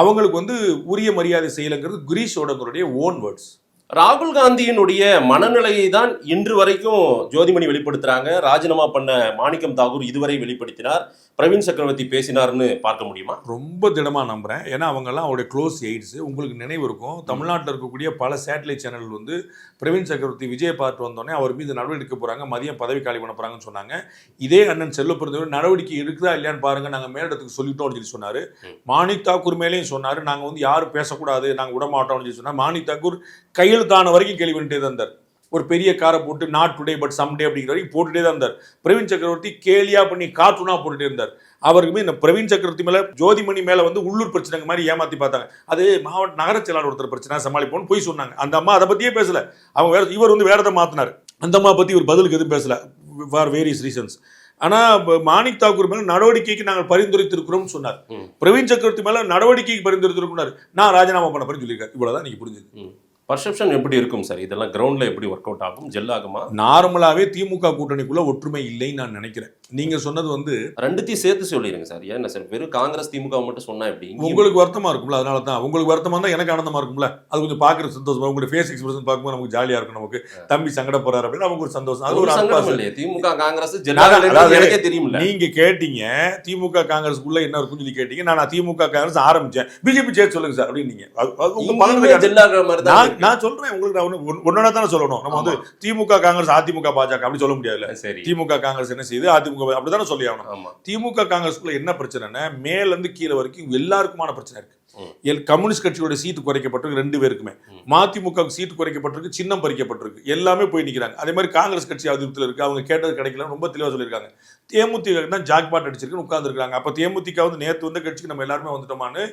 அவங்களுக்கு வந்து உரிய மரியாதை செய்யலைங்கிறது கிரீஷோடங்களுடைய ஓன் வேர்ட்ஸ். ராகுல் காந்தியினுடைய மனநிலையை தான் இன்று வரைக்கும் ஜோதிமணி வெளிப்படுத்துறாங்க. ராஜினாமா பண்ண மாணிக்கம் தாகூர் இதுவரை வெளிப்படுத்தினார், பிரவீன் சக்கரவர்த்தி பேசினார்னு பார்க்க முடியுமா? ரொம்ப திடமா நம்புறேன். ஏன்னா அவங்கெல்லாம் அவருடைய க்ளோஸ் எய்ட்ஸ். உங்களுக்கு நினைவு இருக்கும், தமிழ்நாட்டில் இருக்கக்கூடிய பல சேட்டலைட் சேனல் வந்து பிரவீன் சக்கரவர்த்தி விஜய் பார்த்து வந்தோடனே அவர் மீது நடவடிக்கை எடுக்க போறாங்க, மதியம் பதவி காலி பண்ண போறாங்கன்னு சொன்னாங்க. இதே அண்ணன் செல்வப்பிரதமர் நடவடிக்கை இருக்குதா இல்லையான்னு பாருங்க, நாங்கள் மேலிடத்துக்கு சொல்லிட்டோம்னு சொல்லி சொன்னாரு. மாணிக் தாக்கூர் மேலேயும் சொன்னாரு, நாங்கள் வந்து யாரும் பேசக்கூடாது, நாங்கள் விட மாட்டோம்னு சொல்லி சொன்னார். மாணிக் தாக்கூர் கையெழுத்தான வரைக்கும் கேள்வி பண்ணிட்டே தான் இருந்தார். ஒரு பெரிய காரை போட்டு நாட் டுடே பட் சம்டே அப்படிங்கிற வரைக்கும் போட்டுட்டே தான் இருந்தார். பிரவீன் சக்கரவர்த்தி கேலியா பண்ணி கார்ட்டூனா போட்டுட்டே இருந்தார். அவருக்குமே இந்த பிரவீன் சக்கரவர்த்தி மேல ஜோதிமணி மேல வந்து உள்ளூர் பிரச்சனை மாதிரி ஏமாத்தி பார்த்தாங்க. அது மாவட்ட நகர செயலாளர் ஒருத்தர் பிரச்சனை சமாளிப்போம்னு போய் சொன்னாங்க. அந்த அம்மா அதை பத்தியே பேசல. அவங்க வேற, இவர் வந்து வேற எதை மாத்தினார். அந்த அம்மா பத்தி ஒரு பதிலுக்கு எதுவும் பேசல ஃபார் வேரியஸ் ரீசன்ஸ். ஆனா மாணிக் தாக்கூர் மேல நடவடிக்கைக்கு நாங்கள் பரிந்துரைத்திருக்கிறோம் சொன்னார். பிரவீன் சக்கரவர்த்தி மேல நடவடிக்கைக்கு பரிந்துரைத்திருக்கிறார். நான் ராஜினாமா பண்ண போறேன்னு சொல்லியிருக்காரு. இவ்வளவுதான் நீங்க புரிஞ்சுது. பர்செப்ஷன் எப்படி இருக்கும் சார்? இதெல்லாம் கிரவுண்ட்ல எப்படி ஒர்க் அவுட் ஆகும்? ஜெல் ஆகுமா? நார்மலாவே திமுக கூட்டணிக்குள்ள ஒற்றுமை இல்லைன்னு நான் நினைக்கிறேன். நீங்க சொன்னது வந்து ரெண்டுத்தையும் சேர்த்து சொல்லிடுங்க சார். ஏன்னா சார் வெறும் காங்கிரஸ் திமுக மட்டும் சொன்னா எப்படி? உங்களுக்கு வருத்தமா இருக்கும்ல, அதனால தான். உங்களுக்கு வருத்தமா இருந்தா எனக்கு ஆனந்தமா இருக்கும்ல. அது கொஞ்சம் பாக்குறது சந்தோஷமா, உங்களுடைய ஃபேஸ் எக்ஸ்பிரஷன் பார்க்கும்போது நமக்கு ஜாலியா இருக்கும். நமக்கு தம்பி சங்கட போறாரு அப்படின்னு நமக்கு ஒரு சந்தோஷம். அது ஒரு சங்கடம் இல்லையே. திமுக காங்கிரஸ் எனக்கே தெரியும்ல. நீங்க கேட்டீங்க திமுக காங்கிரஸ்க்குள்ள என்ன இருக்குன்னு சொல்லி கேட்டீங்க. நான் திமுக காங்கிரஸ் ஆரம்பிச்சேன், பிஜேபி சேர்த்து சொல்லுங்க சார் அப்படின்னு. நான் சொல்றேன் உங்களுக்கு, ஒன்னா தானே சொல்லணும். நம்ம வந்து திமுக காங்கிரஸ் அதிமுக பாஜக அப்படி சொல்ல முடியாதுல்ல. திமுக காங்கிரஸ் என்ன செய்யுது, அதிமுக அப்படித்தானே சொல்லி ஆகணும். திமுக காங்கிரஸ்க்குள்ள என்ன பிரச்சனைன்னா மேல இருந்து கீழே வரைக்கும் எல்லாருக்குமான பிரச்சனை இருக்கு. கம்யூனிஸ்ட் கட்சியோட சீட்டு குறைக்கப்பட்டிருக்கு 2 பேருக்குமே. மதிமுக சீட்டு குறைக்கப்பட்டிருக்கு, சின்னம் பறிக்கப்பட்டிருக்கு, எல்லாமே போய் நிக்கிறாங்க. அதே மாதிரி காங்கிரஸ் கட்சி அதிருப்தியில் இருக்கு, அவங்க கேட்டது கிடைக்கல, ரொம்ப தெளிவா சொல்லியிருக்காங்க. தேமுதிக தான் ஜாக்பாட் அடிச்சிருக்குன்னு உட்கார்ந்து இருக்காங்க. அப்ப தேமுதிக வந்து நேற்று வந்த கட்சிக்கு நம்ம எல்லாருமே வந்துட்டோமான்னு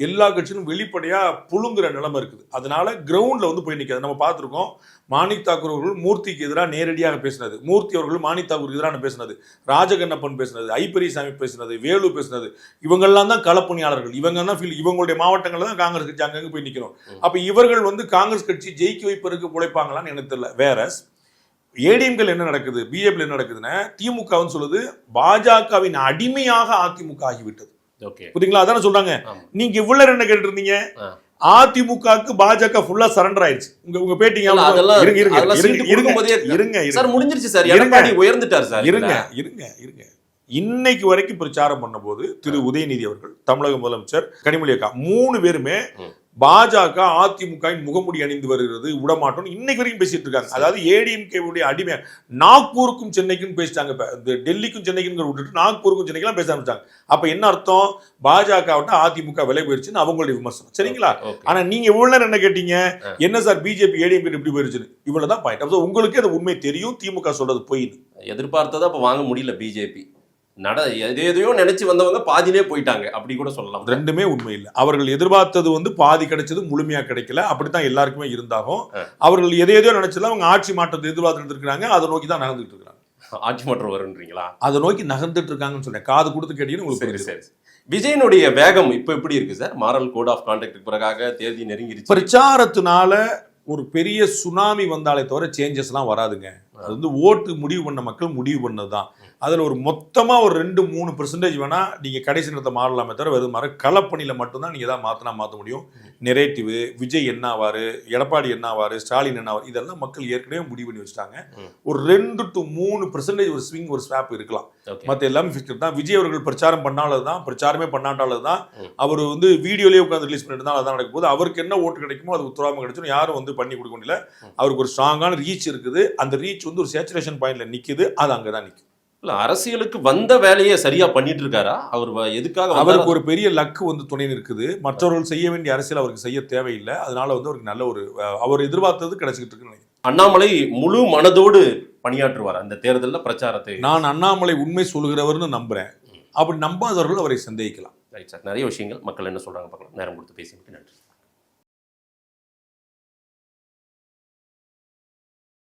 எல்லா கட்சியும் வெளிப்படையா புழுங்குற நிலைமை இருக்குது. அதனால கிரவுண்ட்ல வந்து போய் நிற்காது. நம்ம பார்த்துருக்கோம், மாணிக் தாக்கூர் அவர்கள் மூர்த்திக்கு எதிராக நேரடியாக பேசினது, மூர்த்தி அவர்கள் மாணிக் தாக்கூருக்கு எதிரான பேசினது, ராஜகண்ணப்பன் பேசினது, ஐப்பரிசாமி பேசினது, வேலு பேசினது, இவங்கெல்லாம் தான் களப்பணியாளர்கள். இவங்க தான் இவங்களுடைய மாவட்டங்கள்ல தான் காங்கிரஸ் கட்சி அங்கங்க போய் நிற்கணும். அப்ப இவர்கள் வந்து காங்கிரஸ் கட்சி ஜெயிக்க வைப்பதற்கு உழைப்பாங்களான்னு எனக்கு தெரியல. வேற ஏடிஎம்கள் என்ன நடக்குது, பிஜேபி என்ன நடக்குதுன்னா திமுக சொல்லுது பாஜகவின் அடிமையாக அதிமுக ஆகிவிட்டது. புரியுங்களா? அதான சொல்றாங்க. நீங்க இவ்வளவு என்ன கேட்டு இருந்தீங்க, அதிமுகவுக்கு பாஜக ஃபுல்லா சரண்டர் ஆயிடுச்சு. உங்க பேட்டிங்க இன்னைக்கு வரைக்கும் பிரச்சாரம் பண்ண போது திரு உதயநிதி அவர்கள், தமிழக முதலமைச்சர் கனிமொழி அக்கா 3 பேருமே பாஜக அதிமுகவின் முகமுடி அணிந்து வருகிறது, விடமாட்டோம் இன்னைக்கு வரைக்கும் பேசிட்டு இருக்காங்க. அதாவது ஏடிஎம்கே உடைய அடிமை. நாக்பூருக்கும் சென்னைக்கும் பேசிட்டாங்க. டெல்லிக்கும் சென்னைக்கும் விட்டுட்டு நாக்பூருக்கும் சென்னைக்கெல்லாம் பேச ஆரம்பிச்சாங்க. அப்ப என்ன அர்த்தம், பாஜக அதிமுக விலை போயிருச்சுன்னு அவங்களுடைய விமர்சனம். சரிங்களா? ஆனா நீங்க இவ்வளவு நேரம் என்ன கேட்டீங்க, என்ன சார் பிஜேபி ஏடிஎம்கே எப்படி போயிருச்சுன்னு. இவ்வளவுதான் பாயிண்ட். உங்களுக்கு அது உண்மை தெரியும், திமுக சொல்றது பொய்ன்னு. எதிர்பார்த்ததா அப்ப வாங்க முடியல. பிஜேபி எதையோ நினைச்சு வந்தவங்க பாதியிலே போயிட்டாங்க அப்படி கூட சொல்லலாம். ரெண்டுமே உண்மை இல்லை. அவர்கள் எதிர்பார்த்தது பாதி கிடைச்சது, முழுமையா கிடைக்கல. அப்படித்தான் எல்லாருக்குமே இருந்தாகும். அவர்கள் எதையோ நினைச்சல அவங்க ஆட்சி மாற்றத்தை எதிர்பார்த்துட்டு இருக்காங்க. அதை நோக்கி தான் நகர்ந்துட்டு இருக்காங்க. ஆட்சி மாற்றம் வரும்ன்றீங்களா? அதை நோக்கி நகர்ந்துட்டு இருக்காங்கன்னு சொன்னேன். காது கொடுத்து கேட்டீங்கன்னு உங்களுக்கு சரி. விஜயனுடைய வேகம் இப்ப எப்படி இருக்கு sir? Moral code of conduct பிறகாக தேதி நெருங்கிருச்சு. பிரச்சாரத்தினால ஒரு பெரிய சுனாமி வந்தாலே தவிர சேஞ்சஸ் எல்லாம் வராதுங்க. அது வந்து ஓட்டு முடிவு பண்ண மக்கள் முடிவு பண்ணதுதான். அதில் ஒரு மொத்தமாக ஒரு 2-3% வேணா நீங்கள் கடைசி நேரத்தை மாறலாமே தவிர வெறும் களப்பணியில் மட்டும்தான் நீங்கள் எதாவது மாற்ற முடியும். நெரேட்டிவ், விஜய் என்ன ஆவார், எடப்பாடி என்ன ஆவார், ஸ்டாலின் என்ன ஆவார், இதெல்லாம் மக்கள் ஏற்கனவே முடிவு பண்ணி வச்சுட்டாங்க. ஒரு 2-3% ஒரு ஸ்விங், ஒரு ஸ்வாப் இருக்கலாம். மற்ற எல்லாமே ஃபிக்ஸ்ட் தான். விஜய் அவர்கள் பிரச்சாரம் பண்ணாலும் தான், பிரச்சாரமே பண்ணாட்டாலும் தான், அவர் வந்து வீடியோலேயே உட்காந்து ரிலீஸ் பண்ணிட்டு தான் அதான் நடக்கும் போது அவருக்கு என்ன ஓட்டு கிடைக்குமோ அது உத்தரவாதம் கிடைச்சிடும். யாரும் வந்து பண்ணி கொடுக்க முடியல. அவருக்கு ஒரு ஸ்ட்ராங்கான ரீச் இருக்குது. அந்த ரீச் வந்து ஒரு சேச்சுரேஷன் பாயிண்ட்ல நிற்குது. அது அங்கே தான் நிற்கும். இல்ல அரசியலுக்கு வந்த வேலையை சரியா பண்ணிட்டு இருக்காரா அவர்? எதுக்காக? அவருக்கு ஒரு பெரிய லக்கு வந்து துணை இருக்குது. மற்றவர்கள் செய்ய வேண்டிய அரசியல் அவருக்கு செய்ய தேவையில்லை. அதனால வந்து அவருக்கு நல்ல ஒரு அவர் எதிர்பார்த்தது கிடைச்சிக்கிட்டு இருக்குன்னு. அண்ணாமலை முழு மனதோடு பணியாற்றுவார் அந்த தேர்தலில் பிரச்சாரத்தை. நான் அண்ணாமலை உண்மை சொல்கிறவர்னு நம்புறேன். அப்படி நம்பாதவர்கள் அவரை சந்தேகிக்கலாம். Right sir. நிறைய விஷயங்கள் மக்கள் என்ன சொல்றாங்க பார்க்கலாம். நேரம் கொடுத்து பேசிட்டு நன்றி.